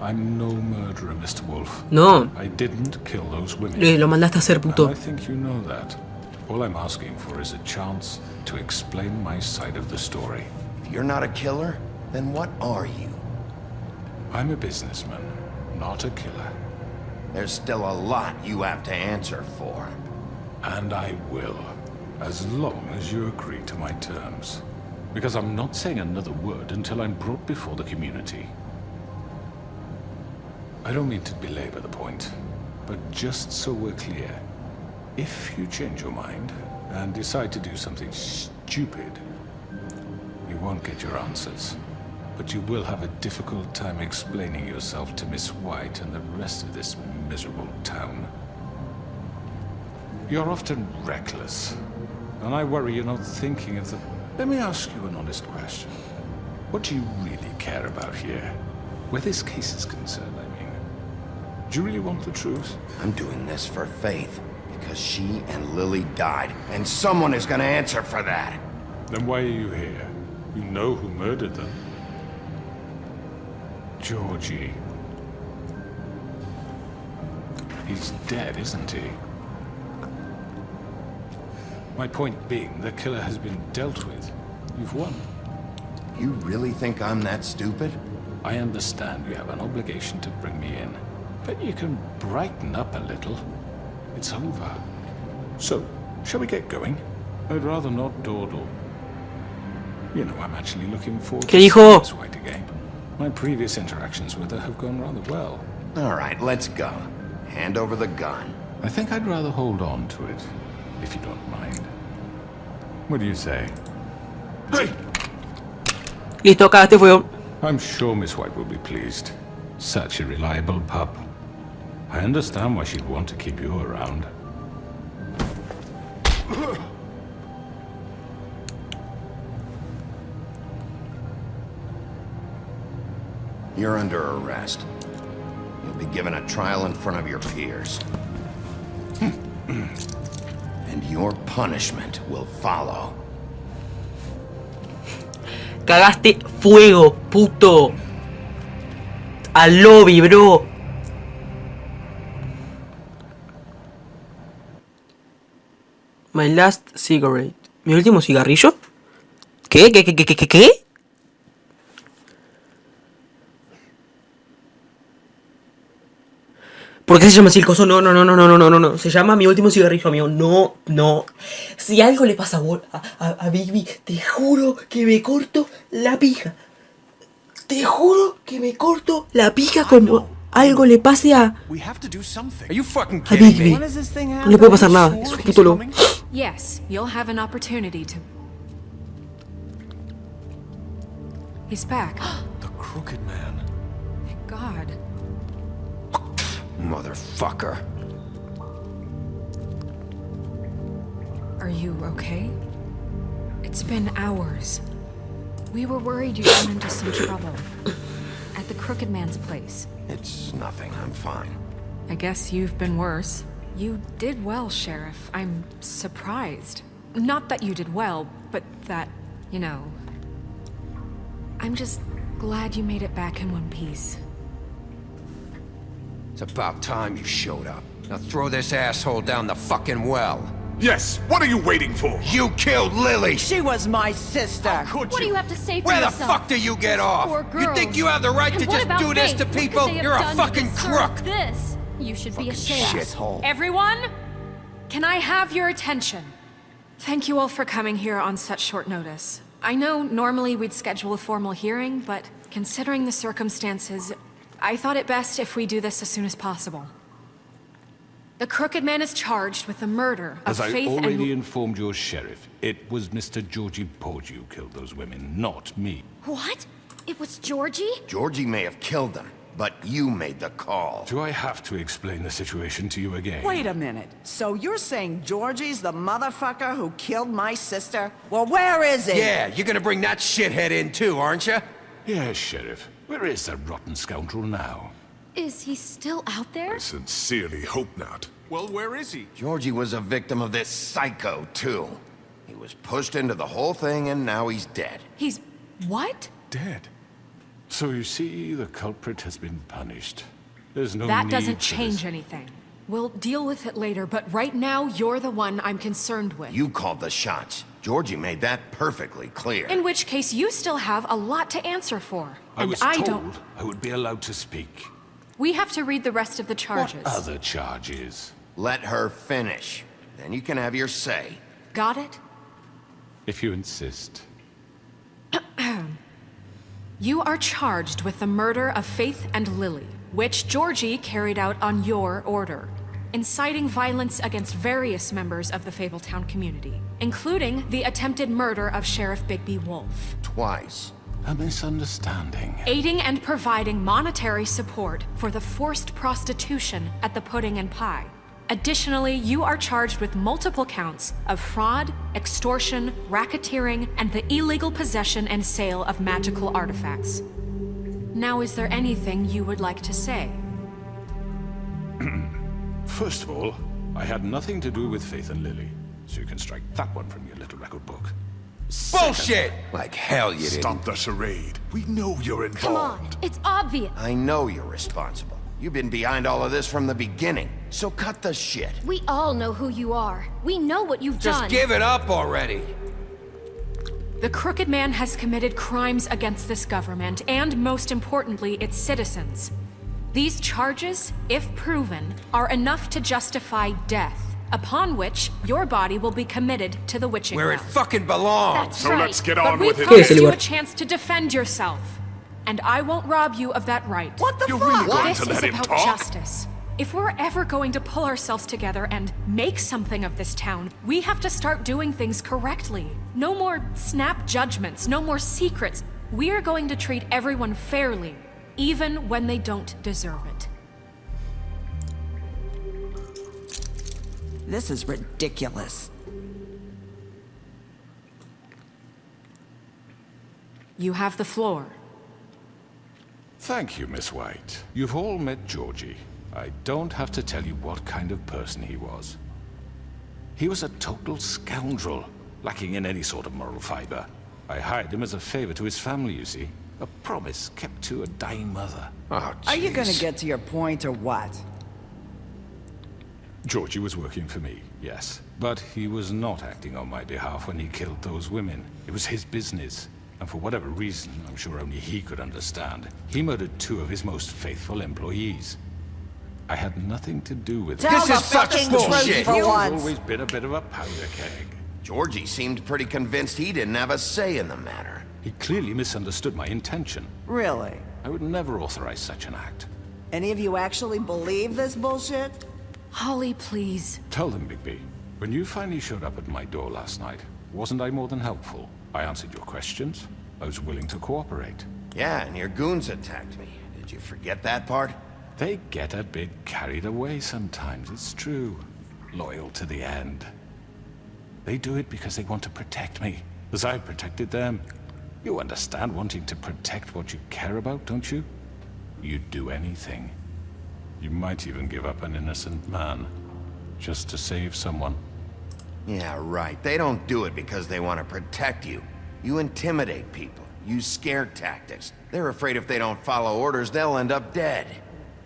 Speaker 6: I'm no murderer, Mr. Wolf.
Speaker 1: No.
Speaker 6: I didn't kill those women.
Speaker 1: Lo mandaste a hacer, puto.
Speaker 6: And I think you know that. All I'm asking for is a chance to explain my side of the story.
Speaker 2: If you're not a killer, then what are you?
Speaker 6: I'm a businessman, not a killer.
Speaker 2: There's still a lot you have to answer for.
Speaker 6: And I will, as long as you agree to my terms. Because I'm not saying another word until I'm brought before the community. I don't mean to belabor the point, but just so we're clear, if you change your mind and decide to do something stupid, you won't get your answers. But you will have a difficult time explaining yourself to Miss White and the rest of this miserable town. You're often reckless, and I worry you're not thinking of the... Let me ask you an honest question. What do you really care about here? Where this case is concerned, I mean. Do you really want the truth?
Speaker 2: I'm doing this for Faith, because she and Lily died, and someone is gonna answer for that.
Speaker 6: Then why are you here? You know who murdered them. Georgie. He's dead, isn't he? My point being, the killer has been dealt with. You've won.
Speaker 2: You really think I'm that stupid?
Speaker 6: I understand you have an obligation to bring me in, but you can brighten up a little. It's over. So, shall we get going? I'd rather not dawdle. You know, I'm actually looking forward
Speaker 1: ¿Qué
Speaker 6: to
Speaker 1: dijo?
Speaker 6: seeing Miss White again. My previous interactions with her have gone rather well.
Speaker 2: All right, let's go. Hand over the gun.
Speaker 6: I think I'd rather hold on to it, if you don't mind. What do you say? Hey!
Speaker 1: Listo, cagaste fuego.
Speaker 6: I'm sure Miss White will be pleased. Such a reliable pup. I understand why she'd want to keep you around.
Speaker 2: You're under arrest. You'll be given a trial in front of your peers. And your punishment will follow.
Speaker 1: Cagaste fuego, puto. Al lobby, bro. My last cigarette. ¿Mi último cigarrillo? ¿Qué? ¿Qué? ¿Por qué se llama así el coso? No. Se llama Mi último cigarrillo, amigo. No. Si algo le pasa a Bigby, te juro que me corto la pija. Te juro que me corto la pija como algo le pase a Bigby. No le puede pasar nada. Es un puto lobo.
Speaker 11: Yes, you'll have an opportunity to... He's back.
Speaker 6: The Crooked Man.
Speaker 11: Thank God.
Speaker 2: Motherfucker.
Speaker 11: Are you okay? It's been hours. We were worried you'd run into some trouble. At the Crooked Man's place.
Speaker 2: It's nothing. I'm fine.
Speaker 11: I guess you've been worse. You did well, Sheriff. I'm surprised. Not that you did well, but that, you know... I'm just glad you made it back in one piece.
Speaker 2: It's about time you showed up. Now throw this asshole down the fucking well.
Speaker 6: Yes, what are you waiting for?
Speaker 2: You killed Lily!
Speaker 4: She was my sister.
Speaker 9: What do you have to say for
Speaker 2: Where the
Speaker 9: yourself?
Speaker 2: fuck do you get off?
Speaker 9: Poor
Speaker 2: You
Speaker 9: girls.
Speaker 2: think you have the right
Speaker 9: And
Speaker 2: to
Speaker 9: what
Speaker 2: just
Speaker 9: about
Speaker 2: do this
Speaker 9: Faith?
Speaker 2: to
Speaker 9: What could
Speaker 2: people?
Speaker 9: they have
Speaker 2: You're a
Speaker 9: done to
Speaker 2: fucking
Speaker 9: deserve
Speaker 2: crook!
Speaker 9: This. You should be ashamed.
Speaker 2: Shithole.
Speaker 11: Everyone, can I have your attention? Thank you all for coming here on such short notice. I know normally we'd schedule a formal hearing, but considering the circumstances, I thought it best if we do this as soon as possible. The Crooked Man is charged with the murder of
Speaker 6: As I
Speaker 11: Faith
Speaker 6: already
Speaker 11: and...
Speaker 6: informed your sheriff, it was Mr. Georgie Porgy who killed those women, not me.
Speaker 9: What? It was Georgie?
Speaker 2: Georgie may have killed them, but you made the call.
Speaker 6: Do I have to explain the situation to you again?
Speaker 4: Wait a minute. So you're saying Georgie's the motherfucker who killed my sister? Well, where is he?
Speaker 2: Yeah, you're gonna bring that shithead in too, aren't you?
Speaker 6: Yes, Sheriff. Where is that rotten scoundrel now?
Speaker 9: Is he still out there?
Speaker 6: Sincerely hope not. Well, where is he?
Speaker 2: Georgie was a victim of this psycho, too. He was pushed into the whole thing and now he's dead.
Speaker 11: He's... what?
Speaker 6: Dead. So you see, the culprit has been punished. There's no
Speaker 11: That
Speaker 6: need
Speaker 11: doesn't
Speaker 6: for
Speaker 11: change
Speaker 6: this.
Speaker 11: anything. We'll deal with it later, but right now, you're the one I'm concerned with.
Speaker 2: You called the shots. Georgie made that perfectly clear.
Speaker 11: In which case, you still have a lot to answer for.
Speaker 6: I
Speaker 11: And
Speaker 6: was
Speaker 11: I
Speaker 6: told
Speaker 11: don't...
Speaker 6: I would be allowed to speak.
Speaker 11: We have to read the rest of the charges.
Speaker 6: What other charges?
Speaker 2: Let her finish. Then you can have your say.
Speaker 11: Got it?
Speaker 6: If you insist.
Speaker 11: You are charged with the murder of Faith and Lily, which Georgie carried out on your order, inciting violence against various members of the Fabletown community, including the attempted murder of Sheriff Bigby Wolf.
Speaker 2: Twice.
Speaker 6: A misunderstanding.
Speaker 11: Aiding and providing monetary support for the forced prostitution at the Pudding and Pie. Additionally, you are charged with multiple counts of fraud, extortion, racketeering, and the illegal possession and sale of magical artifacts. Now, is there anything you would like to say?
Speaker 6: First of all, I had nothing to do with Faith and Lily, so you can strike that one from your little record book.
Speaker 2: Bullshit! Like hell you didn't.
Speaker 6: Stop the charade. We know you're involved.
Speaker 9: Come on, it's obvious.
Speaker 2: I know you're responsible. You've been behind all of this from the beginning. So cut the shit.
Speaker 9: We all know who you are. We know what you've done.
Speaker 2: Just give it up already.
Speaker 11: The Crooked Man has committed crimes against this government and, most importantly, its citizens. These charges, if proven, are enough to justify death, upon which your body will be committed to the witching
Speaker 2: Where it
Speaker 11: well.
Speaker 2: fucking belongs.
Speaker 11: That's
Speaker 6: So
Speaker 11: right.
Speaker 6: let's get
Speaker 11: But
Speaker 6: on
Speaker 11: we
Speaker 6: with it.
Speaker 11: promised you
Speaker 1: lugar.
Speaker 11: a chance to defend yourself, and I won't rob you of that right.
Speaker 8: What the
Speaker 6: You're
Speaker 8: fuck?
Speaker 6: really going
Speaker 11: This
Speaker 6: to
Speaker 11: is
Speaker 6: let him
Speaker 11: about
Speaker 6: talk?
Speaker 11: justice. If we're ever going to pull ourselves together and make something of this town, we have to start doing things correctly. No more snap judgments, no more secrets. We are going to treat everyone fairly, even when they don't deserve it.
Speaker 4: This is ridiculous.
Speaker 11: You have the floor.
Speaker 6: Thank you, Miss White. You've all met Georgie. I don't have to tell you what kind of person he was. He was a total scoundrel, lacking in any sort of moral fiber. I hired him as a favor to his family, you see. A promise kept to a dying mother.
Speaker 2: Oh,
Speaker 4: Are you gonna
Speaker 2: jeez.
Speaker 4: get to your point or what?
Speaker 6: Georgie was working for me, yes. But he was not acting on my behalf when he killed those women. It was his business. And for whatever reason, I'm sure only he could understand, he murdered 2 of his most faithful employees. I had nothing to do with it.
Speaker 10: Tell
Speaker 2: This
Speaker 10: the
Speaker 2: is such
Speaker 10: fucking
Speaker 2: bullshit.
Speaker 10: truth for
Speaker 6: He's
Speaker 10: once.
Speaker 6: always been a bit of a powder keg.
Speaker 2: Georgie seemed pretty convinced he didn't have a say in the matter.
Speaker 6: He clearly misunderstood my intention.
Speaker 4: Really?
Speaker 6: I would never authorize such an act.
Speaker 4: Any of you actually believe this bullshit?
Speaker 11: Holly, please.
Speaker 6: Tell them, Bigby, when you finally showed up at my door last night, wasn't I more than helpful? I answered your questions. I was willing to cooperate.
Speaker 2: Yeah, and your goons attacked me. Did you forget that part?
Speaker 6: They get a bit carried away sometimes, it's true. Loyal to the end. They do it because they want to protect me, as I protected them. You understand wanting to protect what you care about, don't you? You'd do anything. You might even give up an innocent man, just to save someone.
Speaker 2: Yeah, right. They don't do it because they want to protect you. You intimidate people, use scare tactics. They're afraid if they don't follow orders, they'll end up dead.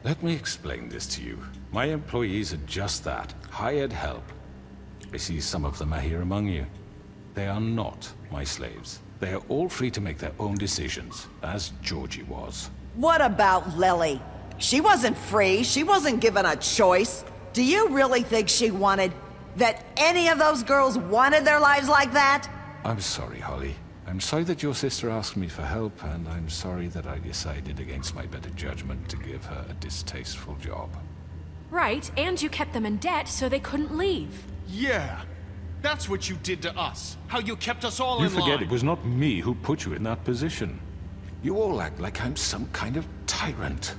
Speaker 6: Let me explain this to you. My employees are just that, hired help. I see some of them are here among you. They are not my slaves. They are all free to make their own decisions, as Georgie was.
Speaker 4: What about Lily? She wasn't free. She wasn't given a choice. Do you really think she wanted... that any of those girls wanted their lives like that?
Speaker 6: I'm sorry, Holly. I'm sorry that your sister asked me for help, and I'm sorry that I decided against my better judgment to give her a distasteful job.
Speaker 11: Right, and you kept them in debt so they couldn't leave.
Speaker 12: Yeah, that's what you did to us. How you kept us all
Speaker 6: You
Speaker 12: in line.
Speaker 6: forget it was not me who put you in that position. You all act like I'm some kind of tyrant.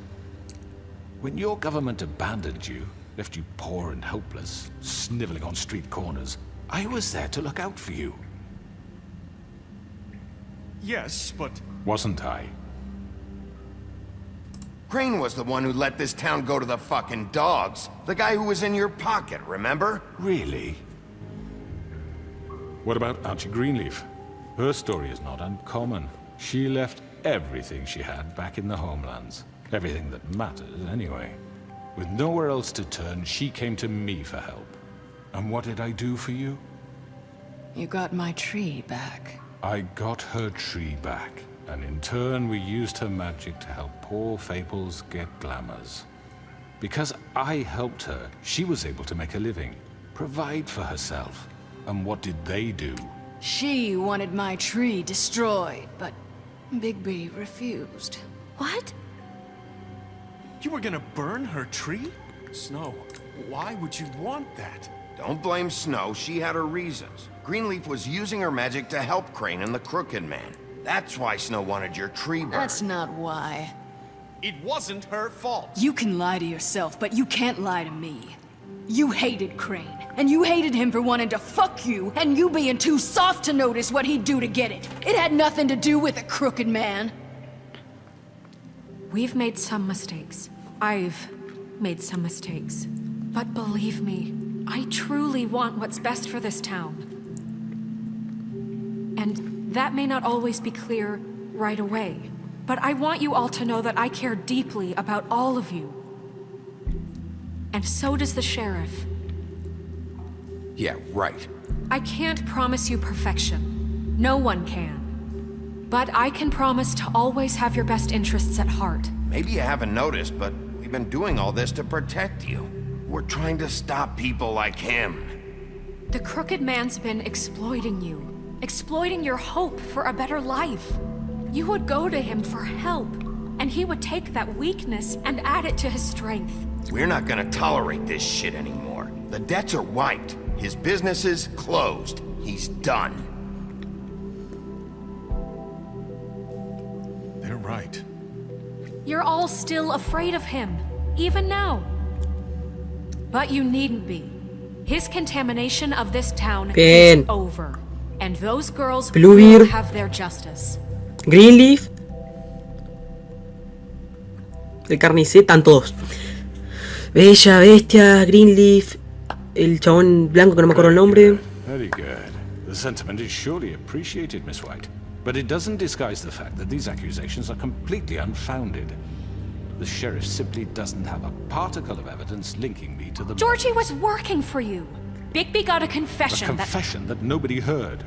Speaker 6: When your government abandoned you, left you poor and helpless, sniveling on street corners, I was there to look out for you.
Speaker 12: Yes, but...
Speaker 6: Wasn't I?
Speaker 2: Crane was the one who let this town go to the fucking dogs. The guy who was in your pocket, remember?
Speaker 6: Really? What about Auntie Greenleaf? Her story is not uncommon. She left everything she had back in the homelands. Everything that mattered, anyway. With nowhere else to turn, she came to me for help. And what did I do for you?
Speaker 9: You got my tree back.
Speaker 6: I got her tree back, and in turn we used her magic to help poor Fables get glamours. Because I helped her, she was able to make a living, provide for herself. And what did they do?
Speaker 9: She wanted my tree destroyed, but Bigby refused.
Speaker 11: What?
Speaker 12: You were gonna burn her tree? Snow, why would you want that?
Speaker 2: Don't blame Snow, she had her reasons. Greenleaf was using her magic to help Crane and the Crooked Man. That's why Snow wanted your tree burned.
Speaker 9: That's not why.
Speaker 12: It wasn't her fault.
Speaker 9: You can lie to yourself, but you can't lie to me. You hated Crane, and you hated him for wanting to fuck you, and you being too soft to notice what he'd do to get it. It had nothing to do with the Crooked Man.
Speaker 11: We've made some mistakes. I've made some mistakes. But believe me, I truly want what's best for this town. And that may not always be clear right away. But I want you all to know that I care deeply about all of you. And so does the sheriff.
Speaker 2: Yeah, right.
Speaker 11: I can't promise you perfection. No one can. But I can promise to always have your best interests at heart.
Speaker 2: Maybe you haven't noticed, but we've been doing all this to protect you. We're trying to stop people like him.
Speaker 11: The crooked man's been exploiting you. Exploiting your hope for a better life. You would go to him for help, and he would take that weakness and add it to his strength.
Speaker 2: We're not gonna tolerate this shit anymore. The debts are wiped. His business is closed. He's done.
Speaker 12: They're right.
Speaker 11: You're all still afraid of him, even now. But you needn't be. His contamination of this town
Speaker 1: Bien.
Speaker 11: is over. And those girls
Speaker 1: Bluebeard.
Speaker 11: will have their justice.
Speaker 1: Greenleaf. El carnicero, están todos. Bella, Bestia, Greenleaf. El chabón blanco que no me acuerdo el nombre.
Speaker 6: Very good. The sentiment is surely appreciated, Miss White. But it doesn't disguise the fact that these accusations are completely unfounded. The sheriff simply doesn't have a particle of evidence linking me to the...
Speaker 11: Georgie was working for you. Bigby got a confession.
Speaker 6: A confession that nobody heard.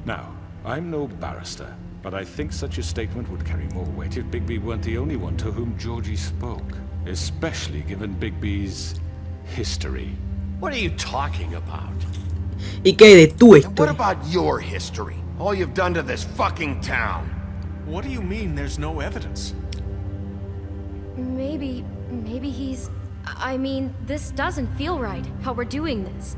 Speaker 6: Now, I'm no barrister, but I think such a statement would carry more weight if Bigby weren't the only one to whom Georgie spoke. Especially given Bigby's history.
Speaker 7: What are you talking about?
Speaker 1: ¿Y qué hay de tu
Speaker 2: And what
Speaker 1: historia?
Speaker 2: about your history? All you've done to this fucking town.
Speaker 12: What do you mean there's no evidence?
Speaker 13: Maybe he's... I mean, this doesn't feel right, how we're doing this.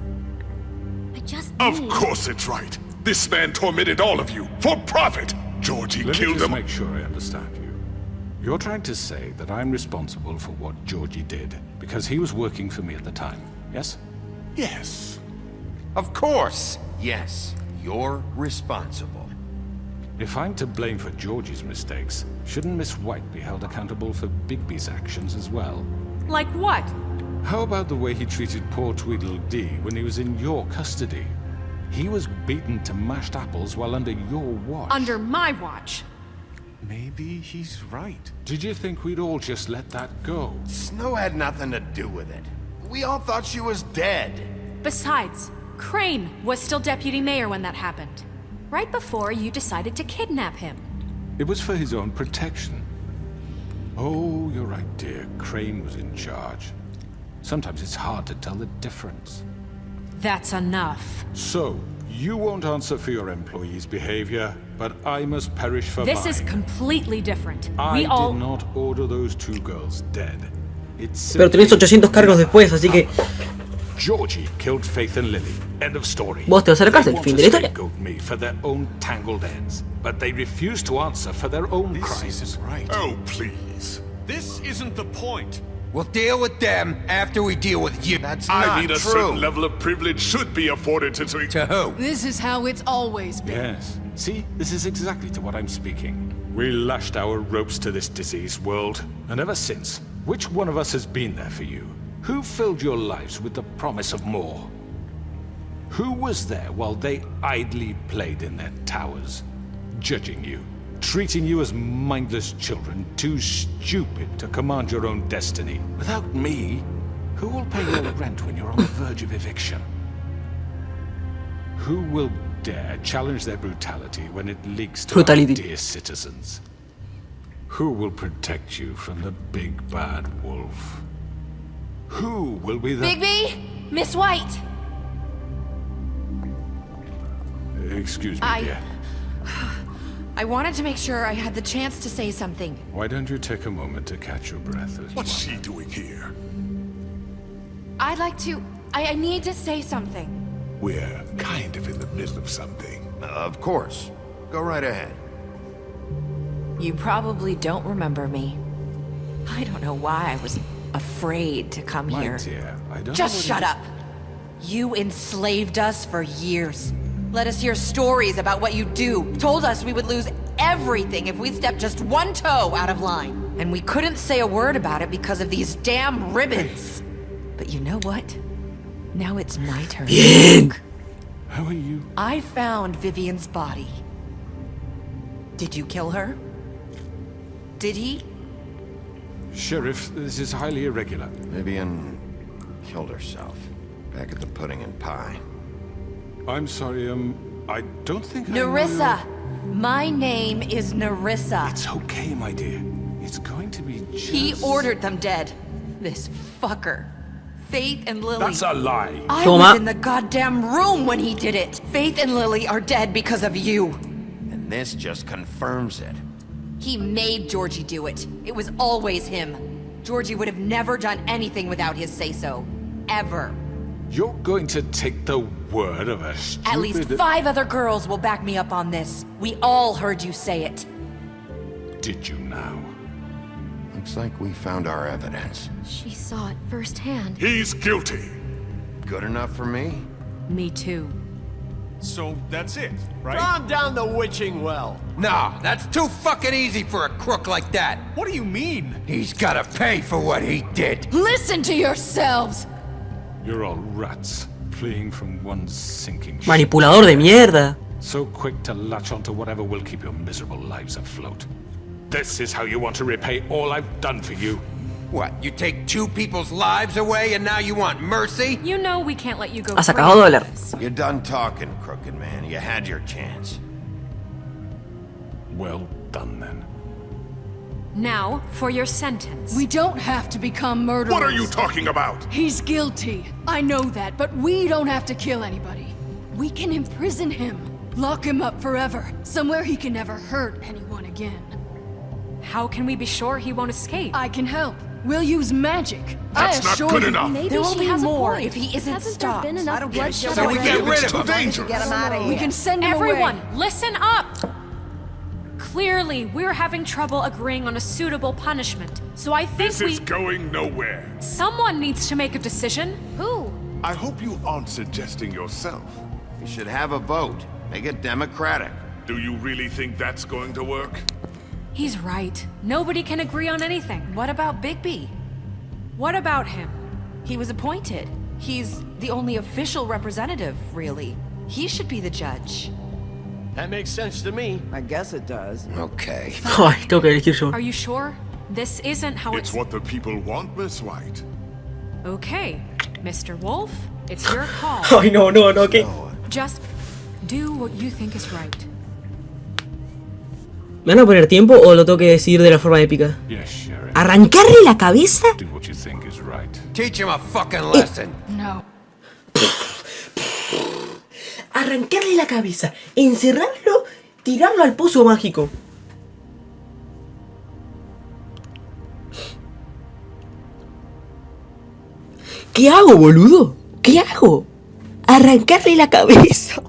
Speaker 13: I just
Speaker 14: Of
Speaker 13: need...
Speaker 14: course it's right. This man tormented all of you for profit. Georgie
Speaker 6: Let me
Speaker 14: killed
Speaker 6: just
Speaker 14: him.
Speaker 6: make sure I understand you. You're trying to say that I'm responsible for what Georgie did because he was working for me at the time, yes?
Speaker 14: Yes.
Speaker 2: Of course. Yes, you're responsible.
Speaker 6: If I'm to blame for Georgie's mistakes, shouldn't Miss White be held accountable for Bigby's actions as well?
Speaker 11: Like what?
Speaker 6: How about the way he treated poor Tweedledee when he was in your custody? He was beaten to mashed apples while under your watch.
Speaker 11: Under my watch.
Speaker 12: Maybe he's right.
Speaker 6: Did you think we'd all just let that go?
Speaker 2: Snow had nothing to do with it. We all thought she was dead.
Speaker 11: Besides, Crane was still deputy mayor when that happened. Right before you decided to kidnap him.
Speaker 6: It was for his own protection. Oh, you're right, dear. Crane was in charge. Sometimes it's hard to tell the difference.
Speaker 11: That's enough.
Speaker 6: So, you won't answer for your employees' behavior, but I must perish for mine.
Speaker 11: This is completely different.
Speaker 6: I
Speaker 11: We all...
Speaker 6: did not order those two girls dead. It's
Speaker 1: Pero tenés 800 cargos después, así que...
Speaker 6: Georgie killed Faith and Lily. End of story.
Speaker 1: Vos te vas a la cárcel, fin de la historia.
Speaker 6: They want to scapegoat me for their own tangled ends, but they refuse to answer for their own crimes.
Speaker 12: This isn't right.
Speaker 14: Oh, please.
Speaker 12: This isn't the point.
Speaker 2: We'll deal with them after we deal with you. That's
Speaker 14: I
Speaker 2: not
Speaker 14: mean, a
Speaker 2: true.
Speaker 14: certain level of privilege should be afforded to...
Speaker 2: To who?
Speaker 9: This is how it's always been.
Speaker 6: Yes. See, this is exactly to what I'm speaking. We lashed our ropes to this diseased world, and ever since, which one of us has been there for you? Who filled your lives with the promise of more? Who was there while they idly played in their towers, judging you, treating you as mindless children, too stupid to command your own destiny? Without me, who will pay your rent when you're on the verge of eviction? Who will dare challenge their brutality when it leaks to our dear citizens? Who will protect you from the big bad wolf? Who will be the...
Speaker 13: Bigby! Miss White!
Speaker 6: Excuse me, dear.
Speaker 15: I wanted to make sure I had the chance to say something.
Speaker 6: Why don't you take a moment to catch your breath?
Speaker 14: What's she doing here?
Speaker 15: I'd like to... I need to say something.
Speaker 14: We're kind of in the middle of something.
Speaker 2: Of course. Go right ahead.
Speaker 15: You probably don't remember me. I don't know why I was afraid to come
Speaker 6: My
Speaker 15: here.
Speaker 6: dear, I don't
Speaker 15: Just
Speaker 6: know
Speaker 15: shut up. You enslaved us for years. Let us hear stories about what you do. Told us we would lose everything if we stepped just one toe out of line. And we couldn't say a word about it because of these damn ribbons. But you know what? Now it's my turn.
Speaker 1: Bien.
Speaker 6: How are you?
Speaker 15: I found Vivian's body. Did you kill her? Did he?
Speaker 6: Sheriff, this is highly irregular.
Speaker 2: Vivian killed herself back at the Pudding and Pie.
Speaker 6: I'm sorry, I don't think
Speaker 15: Nerissa! My name is Nerissa.
Speaker 6: It's okay, my dear. It's going to be just...
Speaker 15: He ordered them dead. This fucker. Faith and Lily.
Speaker 14: That's a lie.
Speaker 15: I
Speaker 1: Toma.
Speaker 15: was in the goddamn room when he did it. Faith and Lily are dead because of you.
Speaker 2: And this just confirms it.
Speaker 15: He made Georgie do it. It was always him. Georgie would have never done anything without his say-so. Ever.
Speaker 6: You're going to take the word of a stupid...
Speaker 15: At least 5 other girls will back me up on this. We all heard you say it.
Speaker 6: Did you now?
Speaker 2: Looks like we found our evidence.
Speaker 13: She saw it firsthand.
Speaker 14: He's guilty.
Speaker 2: Good enough for me?
Speaker 3: Me too.
Speaker 12: So that's it, right?
Speaker 16: Calm down the witching well.
Speaker 17: Nah, that's too fucking easy for a crook like that.
Speaker 12: What do you mean?
Speaker 17: He's gotta pay for what he did.
Speaker 9: Listen to yourselves!
Speaker 6: You're all rats, fleeing from one sinking ship.
Speaker 1: Manipulador de mierda.
Speaker 6: So quick to latch onto whatever will keep your miserable lives afloat. This is how you want to repay all I've done for you.
Speaker 17: What, you take 2 people's lives away and now you want mercy?
Speaker 11: You know we can't let you go
Speaker 1: Has
Speaker 11: free.
Speaker 1: acabado de hablar.
Speaker 2: You're done talking, crooked man. You had your chance.
Speaker 6: Well done, then.
Speaker 11: Now, for your sentence.
Speaker 9: We don't have to become murderers.
Speaker 14: What are you talking about?
Speaker 9: He's guilty. I know that, but we don't have to kill anybody. We can imprison him. Lock him up forever. Somewhere he can never hurt anyone again.
Speaker 11: How can we be sure he won't escape?
Speaker 9: I can help. We'll use magic.
Speaker 14: That's
Speaker 9: I
Speaker 14: not
Speaker 9: assure
Speaker 14: good
Speaker 9: you.
Speaker 14: enough.
Speaker 13: Maybe
Speaker 15: There will
Speaker 13: she
Speaker 15: be
Speaker 13: has a
Speaker 15: more
Speaker 13: point.
Speaker 15: if he isn't
Speaker 13: Hasn't there
Speaker 15: stopped.
Speaker 13: been enough bloodshed
Speaker 17: So we
Speaker 13: already?
Speaker 17: get rid
Speaker 14: It's
Speaker 17: of
Speaker 14: too
Speaker 17: him.
Speaker 14: dangerous.
Speaker 4: Get him out of here.
Speaker 9: We can send him
Speaker 11: Everyone,
Speaker 9: away.
Speaker 11: listen up! Clearly, we're having trouble agreeing on a suitable punishment. So I think
Speaker 14: This is going nowhere.
Speaker 11: someone needs to make a decision.
Speaker 13: Who?
Speaker 14: I hope you aren't suggesting yourself.
Speaker 2: You should have a vote. Make it democratic.
Speaker 14: Do you really think that's going to work?
Speaker 11: He's right. Nobody can agree on anything.
Speaker 15: What about Bigby?
Speaker 11: What about him?
Speaker 15: He was appointed. He's the only official representative, really. He should be the judge.
Speaker 16: That makes sense to me.
Speaker 4: I guess it does.
Speaker 2: Okay.
Speaker 1: Ay, tengo que elegir yo.
Speaker 11: Are you sure? This isn't how
Speaker 14: It's what the people want, Miss White.
Speaker 11: Okay, Mr. Wolf, it's your call.
Speaker 1: Ay, no, ¿qué?
Speaker 11: Just do what you think is right.
Speaker 1: ¿Me van a poner tiempo o lo tengo que decir de la forma épica?
Speaker 6: Yes, Sheriff.
Speaker 1: ¿Arrancarle la cabeza?
Speaker 6: Do what you think is right.
Speaker 17: Teach him a fucking lesson.
Speaker 9: No.
Speaker 1: Arrancarle la cabeza, encerrarlo, tirarlo al pozo mágico. ¿Qué hago, boludo? ¿Qué hago? Arrancarle la cabeza.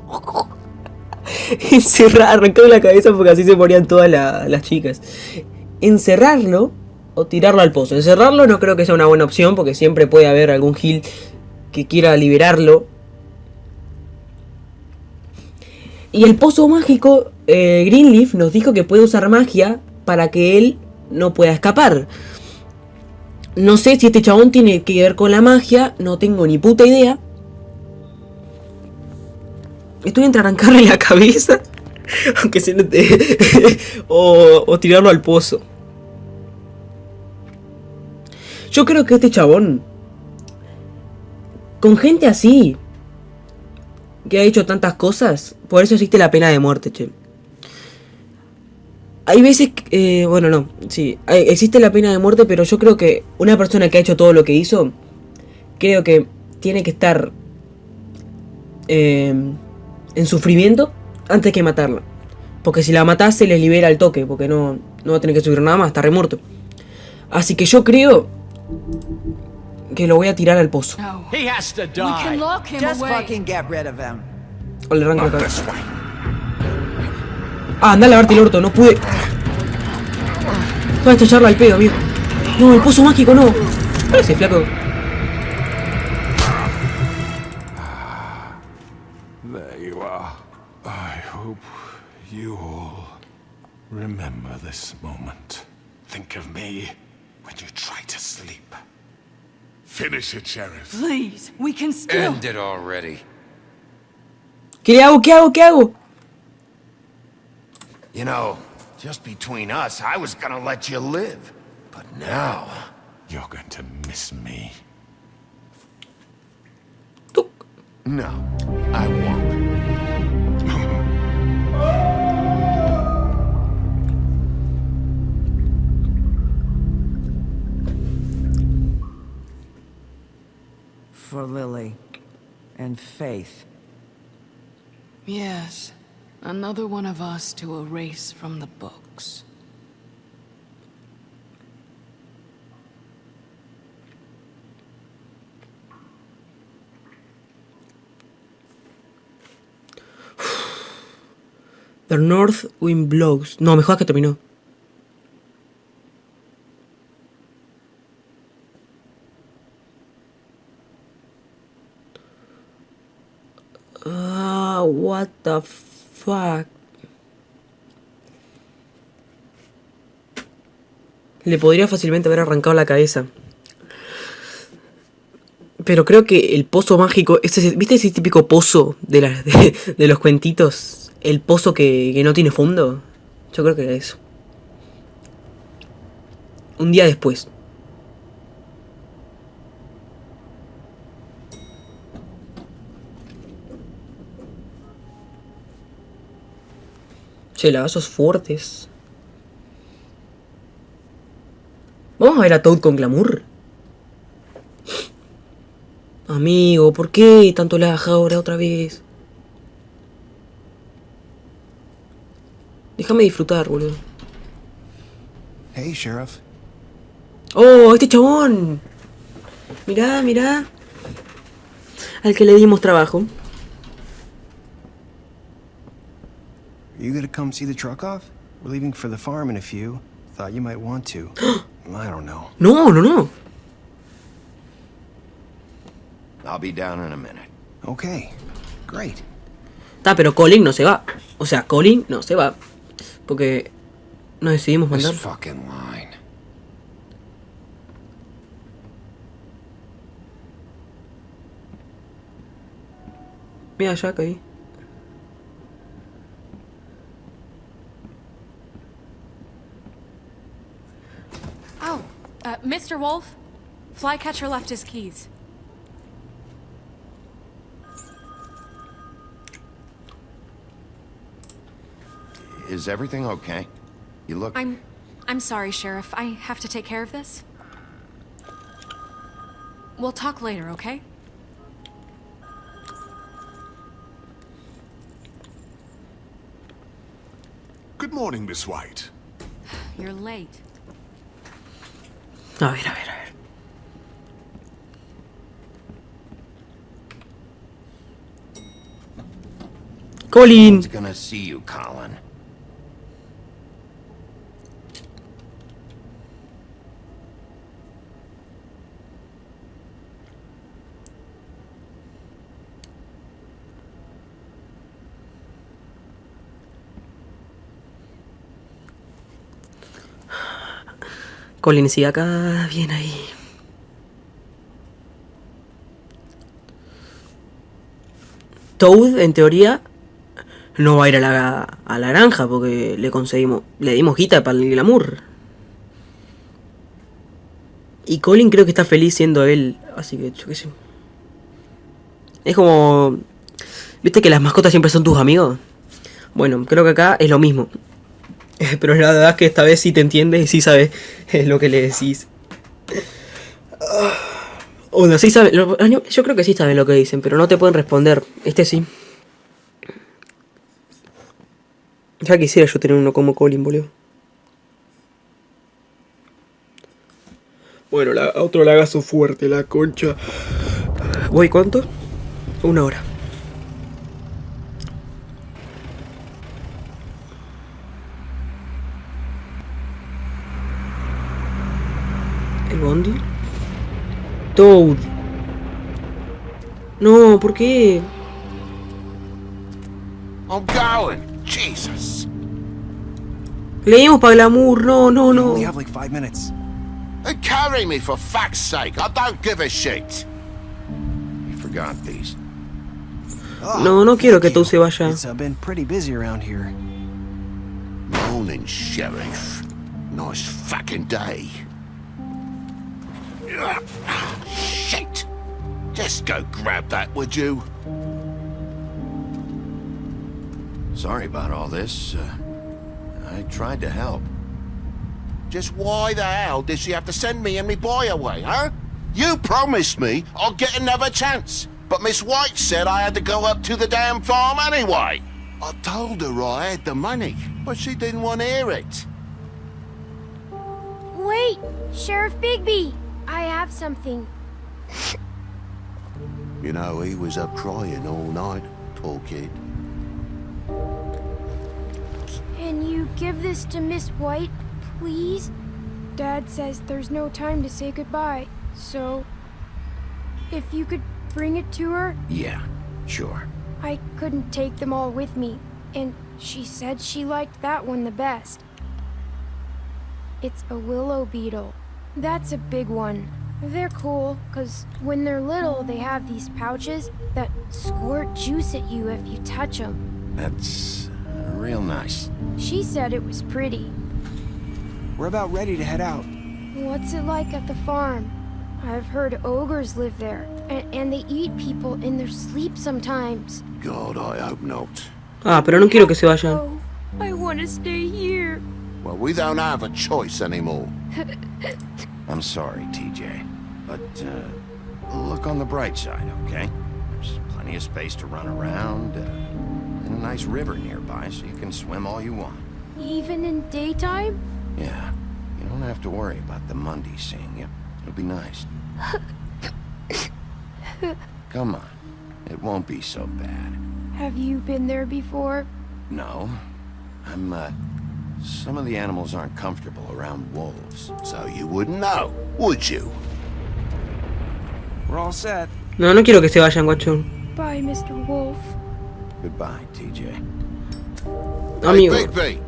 Speaker 1: Arrancarle la cabeza porque así se morían todas las chicas. Encerrarlo o tirarlo al pozo. Encerrarlo no creo que sea una buena opción porque siempre puede haber algún Gil que quiera liberarlo. Y el pozo mágico, Greenleaf nos dijo que puede usar magia para que él no pueda escapar. No sé si este chabón tiene que ver con la magia, no tengo ni puta idea. Estoy entre arrancarle la cabeza, aunque se note, o tirarlo al pozo. Yo creo que este chabón, con gente así, que ha hecho tantas cosas, por eso existe la pena de muerte, che. Hay veces que, bueno, no, sí, existe la pena de muerte, pero yo creo que una persona que ha hecho todo lo que hizo, creo que tiene que estar en sufrimiento antes que matarla. Porque si la matás se les libera al toque, porque no va a tener que subir nada más, está remuerto. Así que yo creo que lo voy a tirar al pozo.
Speaker 9: No.
Speaker 16: He has to
Speaker 9: We can
Speaker 16: die.
Speaker 9: lock him
Speaker 4: Just
Speaker 9: away.
Speaker 4: fucking get rid of him.
Speaker 1: O le arranco la
Speaker 14: Not
Speaker 1: cabeza.
Speaker 14: this way.
Speaker 1: Ah, anda a lavarte el orto, no pude. Voy a echarlo al pedo, amigo. No, el pozo mágico no. Ese flaco.
Speaker 6: There you are. I hope you all remember this moment.
Speaker 14: Think of me when you try to sleep. Finish it, Sheriff.
Speaker 9: Please, we can still.
Speaker 17: End it already.
Speaker 1: ¿Qué hago? ¿Qué hago? ¿Qué hago?
Speaker 2: You know, just between us, I was gonna let you live. But now...
Speaker 6: You're going to miss me.
Speaker 2: No, I won't.
Speaker 4: For Lily. And Faith.
Speaker 9: Yes. Another one of us to erase from the books.
Speaker 1: The North Wind Blows. No, mejor que terminó. What the fuck. Le podría fácilmente haber arrancado la cabeza. Pero creo que el pozo mágico... ¿Viste ese típico pozo de los cuentitos? El pozo que no tiene fondo. Yo creo que era eso. Un día después. Che, lagazos fuertes. Vamos a ver a Toad con glamour. Amigo, ¿por qué tanto lag ahora otra vez? Déjame disfrutar, boludo.
Speaker 18: Hey, Sheriff.
Speaker 1: ¡Oh, este chabón! Mirá, mirá. Al que le dimos trabajo.
Speaker 18: Are you gonna come see the truck off? We're leaving for the farm in a few. Thought you might want to. I don't know.
Speaker 1: No, no, no.
Speaker 2: I'll be down in a minute.
Speaker 18: Okay, great.
Speaker 1: Está, pero Colin no se va. O sea, Colin no se va. Porque nos decidimos mandar.
Speaker 2: This fucking line.
Speaker 1: Mira, Jack ahí.
Speaker 11: Oh, Mr. Wolf, Flycatcher left his keys.
Speaker 2: Is everything okay? You look...
Speaker 11: I'm sorry, Sheriff. I have to take care of this. We'll talk later, okay?
Speaker 14: Good morning, Miss White.
Speaker 11: You're late.
Speaker 1: A ver, a ver, a ver. Colin.
Speaker 2: Who's gonna see you, Colin?
Speaker 1: Colin sigue acá, bien ahí. Toad, en teoría, no va a ir a la granja porque le dimos guita para el glamour. Y Colin creo que está feliz siendo él, así que yo qué sé. Es como... ¿Viste que las mascotas siempre son tus amigos? Bueno, creo que acá es lo mismo. Pero la verdad es que esta vez sí te entiende y sí sabe lo que le decís. O no, sí sabe, yo creo que sí saben lo que dicen, pero no te pueden responder. Este sí. Ya quisiera yo tener uno como Colin, boludo. Bueno, otro lagazo fuerte, la concha. Voy, ¿cuánto? 1 hora. ¿El bondi? Toad. No, ¿por qué?
Speaker 2: I'm going. Jesus.
Speaker 1: Le dimos para glamour, no, no,
Speaker 18: We
Speaker 1: no.
Speaker 18: only have like 5 minutes.
Speaker 2: And carry me for fuck's sake. I don't give a shit. You forgot these.
Speaker 1: No, no quiero que Toad se vaya.
Speaker 18: It's been pretty busy around here.
Speaker 2: Morning, Sheriff. Nice fucking day. Shit. Just go grab that, would you? Sorry about all this. I tried to help. Just why the hell did she have to send me and me boy away, huh?
Speaker 14: You promised me I'd get another chance, but Miss White said I had to go up to the damn farm anyway. I told her I had the money, but she didn't want to hear it.
Speaker 13: Wait, Sheriff Bigby, I have something.
Speaker 14: You know, he was up crying all night, poor kid.
Speaker 13: Can you give this to Miss White, please? Dad says there's no time to say goodbye, so if you could bring it to her?
Speaker 19: Yeah, sure.
Speaker 13: I couldn't take them all with me, and she said she liked that one the best. It's a willow beetle. That's a big one. They're cool, because when they're little, they have these pouches that squirt juice at you if you touch them.
Speaker 19: That's real nice.
Speaker 13: She said it was pretty.
Speaker 18: We're about ready to head out.
Speaker 13: What's it like at the farm? I've heard ogres live there, and they eat people in their sleep sometimes.
Speaker 14: God, I hope not.
Speaker 1: Ah, pero no quiero que se vayan.
Speaker 13: Oh, I want to stay here.
Speaker 14: Well, we don't have a choice anymore.
Speaker 19: I'm sorry, TJ. But, look on the bright side, okay? There's plenty of space to run around, and a nice river nearby, so you can swim all you want.
Speaker 13: Even in daytime?
Speaker 19: Yeah. You don't have to worry about the Mundies seeing you. It'll be nice. Come on. It won't be so bad.
Speaker 13: Have you been there before?
Speaker 19: No. Some of the animals aren't comfortable around wolves.
Speaker 14: So you wouldn't know, would you?
Speaker 18: We're all set.
Speaker 1: No, no quiero que se vayan, guachón.
Speaker 13: Bye, Mr. Wolf.
Speaker 19: Goodbye, TJ.
Speaker 1: Amigo.
Speaker 14: Hey, Bigby.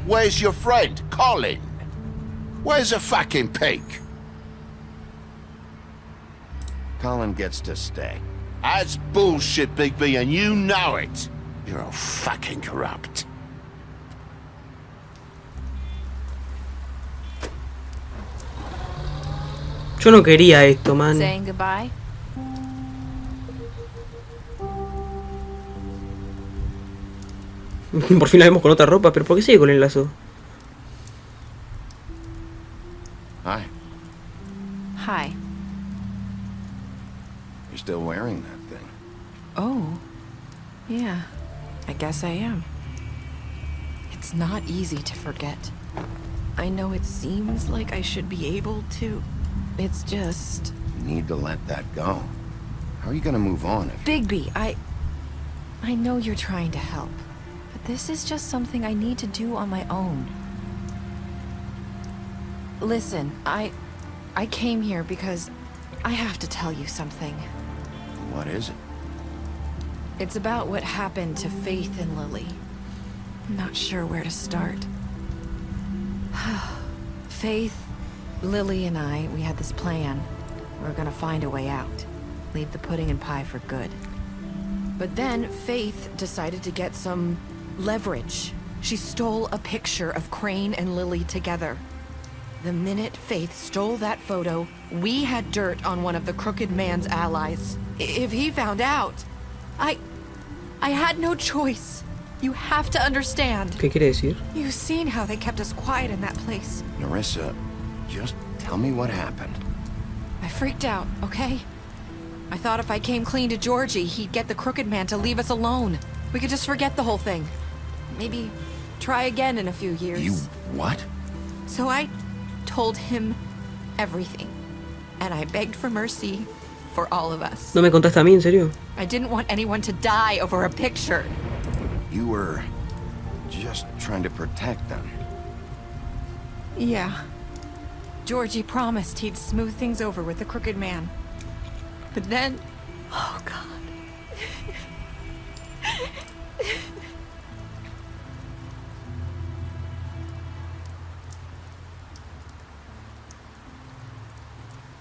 Speaker 14: Where's your friend, Colin? Where's the fucking pig?
Speaker 19: Colin gets to stay.
Speaker 14: That's bullshit, Bigby, and you know it. You're all fucking corrupt.
Speaker 1: Yo no quería esto, man.
Speaker 15: Saying goodbye?
Speaker 1: Por fin la vemos con otra ropa, pero ¿por qué sigue con el lazo?
Speaker 19: Hi.
Speaker 15: Hi.
Speaker 19: You're still wearing that thing.
Speaker 15: Oh. Yeah. I guess I am. It's not easy to forget. I know it seems like I should be able to. It's just...
Speaker 19: You need to let that go. How are you gonna move on if...
Speaker 15: Bigby, I know you're trying to help. But this is just something I need to do on my own. Listen, I came here because I have to tell you something.
Speaker 19: What is it?
Speaker 15: It's about what happened to Faith and Lily. I'm not sure where to start. Faith, Lily and I, we had this plan. We were gonna find a way out. Leave the pudding and pie for good. But then Faith decided to get some leverage. She stole a picture of Crane and Lily together. The minute Faith stole that photo, we had dirt on one of the Crooked Man's allies. If he found out, I had no choice. You have to understand.
Speaker 1: ¿Qué quiere decir?
Speaker 15: You've seen how they kept us quiet in that place.
Speaker 19: Nerissa, just tell me what happened.
Speaker 15: I freaked out, okay? I thought if I came clean to Georgie, he'd get the Crooked Man to leave us alone. We could just forget the whole thing. Maybe try again in a few years.
Speaker 19: You what?
Speaker 15: So I told him everything. And I begged for mercy for all of us.
Speaker 1: ¿No me contaste a mí, en serio?
Speaker 15: I didn't want anyone to die over a picture.
Speaker 19: You were just trying to protect them.
Speaker 15: Yeah. Georgie promised he'd smooth things over with the Crooked Man. But then... Oh, God.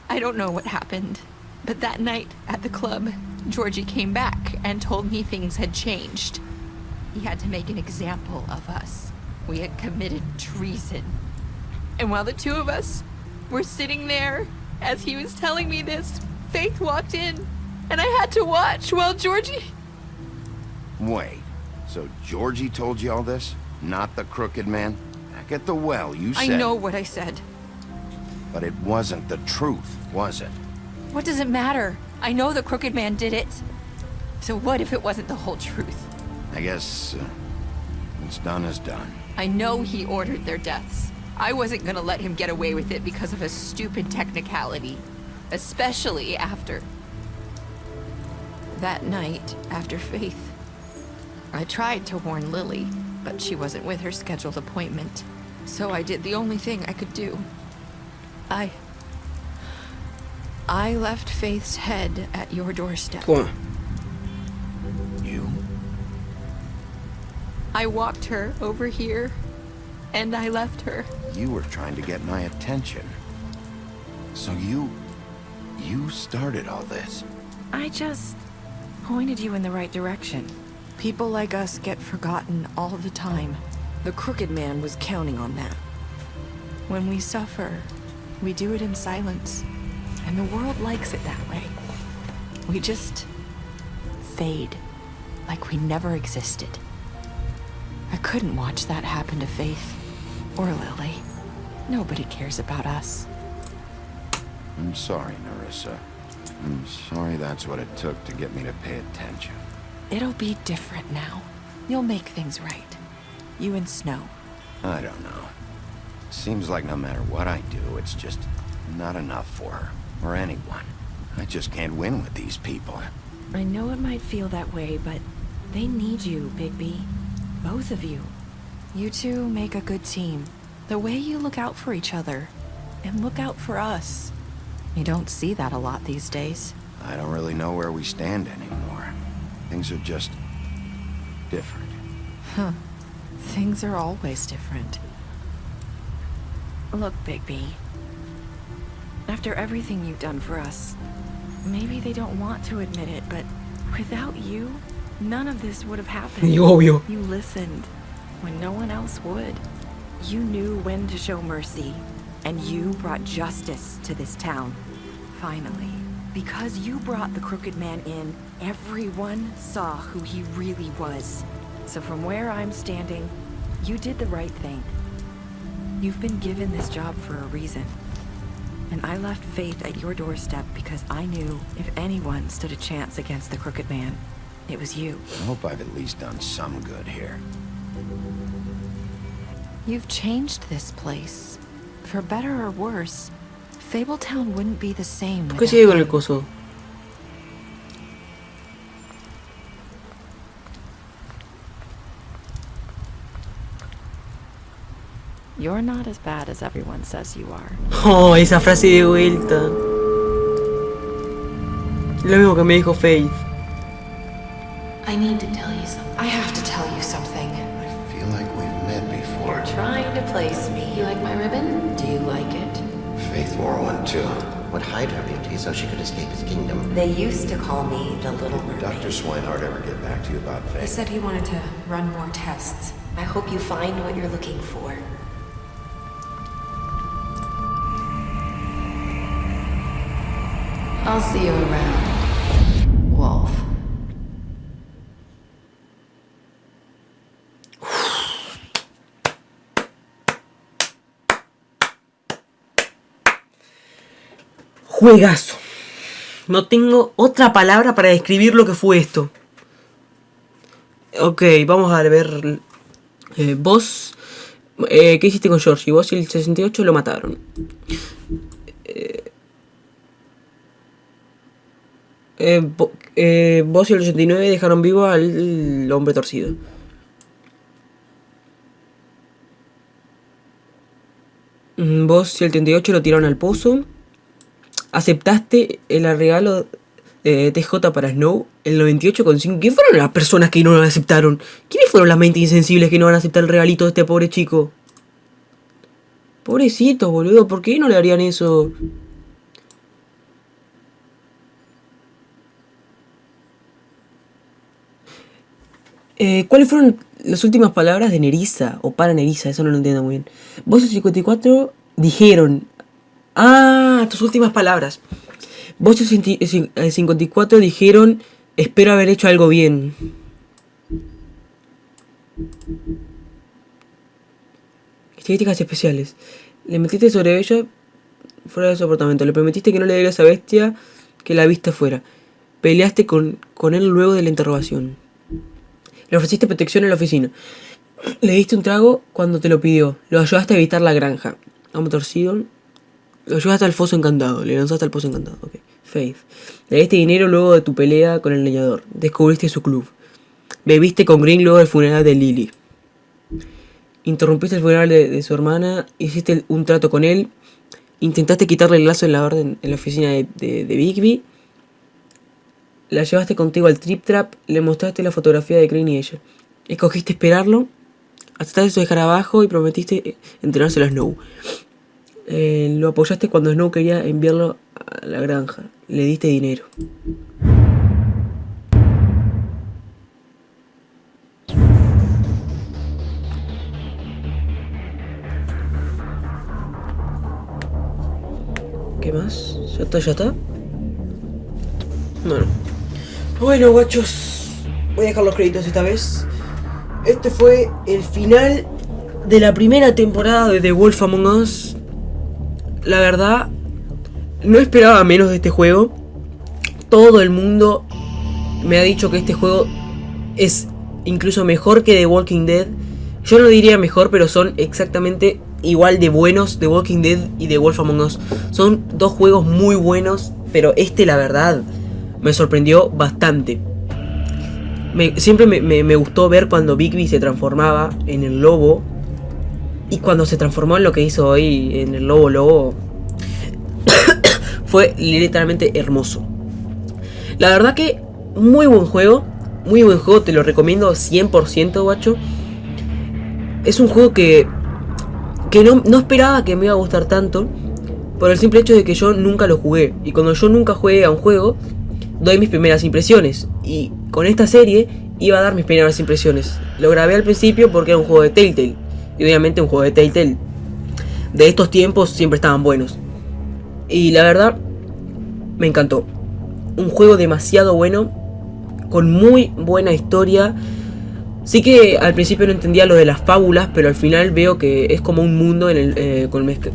Speaker 15: I don't know what happened, but that night at the club, Georgie came back and told me things had changed. He had to make an example of us. We had committed treason. And while the two of us were sitting there, as he was telling me this, Faith walked in, and I had to watch while Georgie...
Speaker 19: Wait, so Georgie told you all this? Not the Crooked Man? Back at the well, you said...
Speaker 15: I know what I said.
Speaker 19: But it wasn't the truth, was it?
Speaker 15: What does it matter? I know the Crooked Man did it. So what if it wasn't the whole truth?
Speaker 19: I guess what's done is done.
Speaker 15: I know he ordered their deaths. I wasn't gonna let him get away with it because of a stupid technicality. Especially after that night after Faith. I tried to warn Lily, but she wasn't with her scheduled appointment. So I did the only thing I could do. I left Faith's head at your doorstep.
Speaker 1: What?
Speaker 19: You?
Speaker 15: I walked her over here, and I left her.
Speaker 19: You were trying to get my attention. So you started all this.
Speaker 15: I just pointed you in the right direction. People like us get forgotten all the time. The Crooked Man was counting on that. When we suffer, we do it in silence. And the world likes it that way. We just fade, like we never existed. I couldn't watch that happen to Faith or Lily. Nobody cares about us.
Speaker 19: I'm sorry, Nerissa. I'm sorry that's what it took to get me to pay attention.
Speaker 15: It'll be different now. You'll make things right. You and Snow.
Speaker 19: I don't know. Seems like no matter what I do, it's just not enough for her. Or anyone. I just can't win with these people.
Speaker 15: I know it might feel that way, but they need you, Bigby. Both of you. You two make a good team. The way you look out for each other, and look out for us. You don't see that a lot these days.
Speaker 19: I don't really know where we stand anymore. Things are just different.
Speaker 15: Huh. Things are always different. Look, Bigby. After everything you've done for us, maybe they don't want to admit it, but without you, none of this would have happened.
Speaker 1: Obvio.
Speaker 15: You listened when no one else would. You knew when to show mercy, and you brought justice to this town. Finally. Because you brought the Crooked Man in, everyone saw who he really was. So from where I'm standing, you did the right thing. You've been given this job for a reason. And I left Faith at your doorstep because I knew if anyone stood a chance against the Crooked Man, it was you.
Speaker 19: I hope I've at least done some good here.
Speaker 15: You've changed this place. For better or worse, Fabletown wouldn't be the same
Speaker 1: ¿Por qué sigue con el
Speaker 15: without
Speaker 1: coso?
Speaker 15: you. You're not as bad as everyone says you are.
Speaker 1: Oh, esa frase de vuelta. Lo mismo que me dijo Faith.
Speaker 11: I need to tell you something. I have to tell you something.
Speaker 19: I feel like we've met before.
Speaker 11: You're trying to place me. You like my ribbon? Do you like it?
Speaker 20: Faith wore one too. Would hide her beauty so she could escape his kingdom.
Speaker 11: They used to call me the Little
Speaker 20: Did
Speaker 11: Mermaid.
Speaker 20: Dr. Swinehart ever get back to you about
Speaker 11: He
Speaker 20: Faith?
Speaker 11: said he wanted to run more tests. I hope you find what you're looking for. I'll see you around, Wolf.
Speaker 1: Juegazo. No tengo otra palabra para describir lo que fue esto. Ok, vamos a ver. Vos. ¿Qué hiciste con Georgie? Vos y el 68 lo mataron. Vos y el 89 dejaron vivo al hombre torcido. Vos y el 38 lo tiraron al pozo. Aceptaste el regalo de TJ para Snow. El 98,5. ¿Quién fueron las personas que no lo aceptaron? ¿Quiénes fueron las mentes insensibles que no van a aceptar el regalito de este pobre chico? Pobrecito, boludo. ¿Por qué no le harían eso? ¿Cuáles fueron las últimas palabras de Nerissa? O para Nerissa, eso no lo entiendo muy bien. Vos y 54 dijeron... Ah, tus últimas palabras. Vos y 54 dijeron... Espero haber hecho algo bien. Estadísticas especiales. Le metiste sobre ella... fuera de su apartamento. Le prometiste que no le diera a esa bestia que la viste fuera. Peleaste con él luego de la interrogación. Le ofreciste protección en la oficina. Le diste un trago cuando te lo pidió. Lo ayudaste a evitar la granja. Amo torcido. Lo ayudaste al foso encantado. Le lanzaste al foso encantado. Ok. Faith. Le diste dinero luego de tu pelea con el leñador. Descubriste su club. Bebiste con Green luego del funeral de Lily. Interrumpiste el funeral de su hermana. Hiciste un trato con él. Intentaste quitarle el lazo en la orden en la oficina de Bigby. La llevaste contigo al Trip Trap. Le mostraste la fotografía de Crane y ella. Escogiste esperarlo. Trataste de su escarabajo y prometiste entregárselo a Snow. Lo apoyaste cuando Snow quería enviarlo a la granja. Le diste dinero. ¿Qué más? ¿Ya está? ¿Ya está? Bueno, guachos. Voy a dejar los créditos esta vez. Este fue el final de la primera temporada de The Wolf Among Us. La verdad, no esperaba menos de este juego. Todo el mundo me ha dicho que este juego es incluso mejor que The Walking Dead. Yo no diría mejor, pero son exactamente igual de buenos The Walking Dead y The Wolf Among Us. Son dos juegos muy buenos, pero este, la verdad, me sorprendió bastante. Siempre me gustó ver cuando Bigby se transformaba en el lobo. Y cuando se transformó en lo que hizo hoy, en el lobo fue literalmente hermoso. La verdad que muy buen juego. Muy buen juego, te lo recomiendo 100%, guacho. Es un juego que no esperaba que me iba a gustar tanto, por el simple hecho de que yo nunca lo jugué. Y cuando yo nunca jugué a un juego, doy mis primeras impresiones. Y con esta serie iba a dar mis primeras impresiones. Lo grabé al principio porque era un juego de Telltale. Y obviamente un juego de Telltale de estos tiempos siempre estaban buenos. Y la verdad, me encantó. Un juego demasiado bueno, con muy buena historia. Sí que al principio no entendía lo de las fábulas, pero al final veo que es como un mundo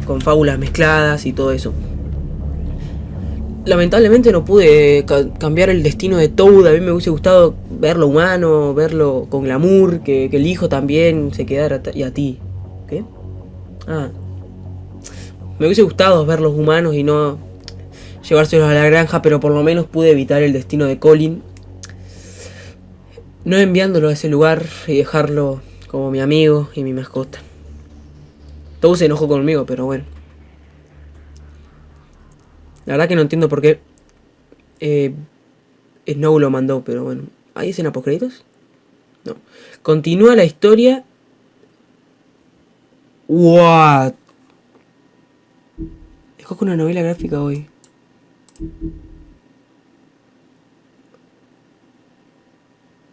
Speaker 1: con fábulas mezcladas y todo eso. Lamentablemente no pude cambiar el destino de Toad. A mí me hubiese gustado verlo humano, verlo con glamour, que el hijo también se quedara. ¿Y a ti? ¿Qué? Me hubiese gustado verlos humanos y no llevárselos a la granja, pero por lo menos pude evitar el destino de Colin, no enviándolo a ese lugar y dejarlo como mi amigo y mi mascota. Toad se enojó conmigo, pero bueno. La verdad que no entiendo por qué Snow lo mandó, pero bueno. ¿Hay escena postcréditos? No. Continúa la historia. What? Escojo una novela gráfica hoy.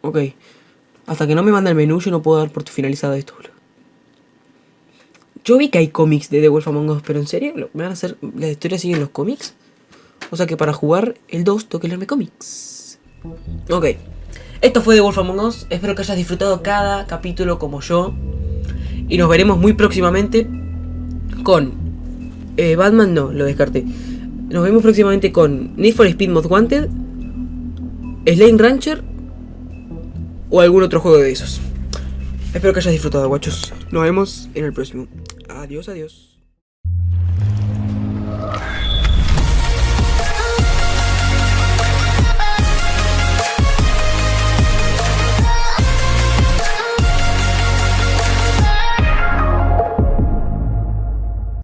Speaker 1: Ok. Hasta que no me manda el menú yo no puedo dar por finalizado esto, bro. Yo vi que hay cómics de The Wolf Among Us, pero ¿en serio? ¿Me van a hacer la historia siguen los cómics? O sea que para jugar el 2 tengo que leerme cómics. Ok. Esto fue The Wolf Among Us. Espero que hayas disfrutado cada capítulo como yo. Y nos veremos muy próximamente con... Batman no, lo descarté. Nos vemos próximamente con Need for Speed Most Wanted, Slane Rancher o algún otro juego de esos. Espero que hayas disfrutado, guachos. Nos vemos en el próximo. Adiós, adiós.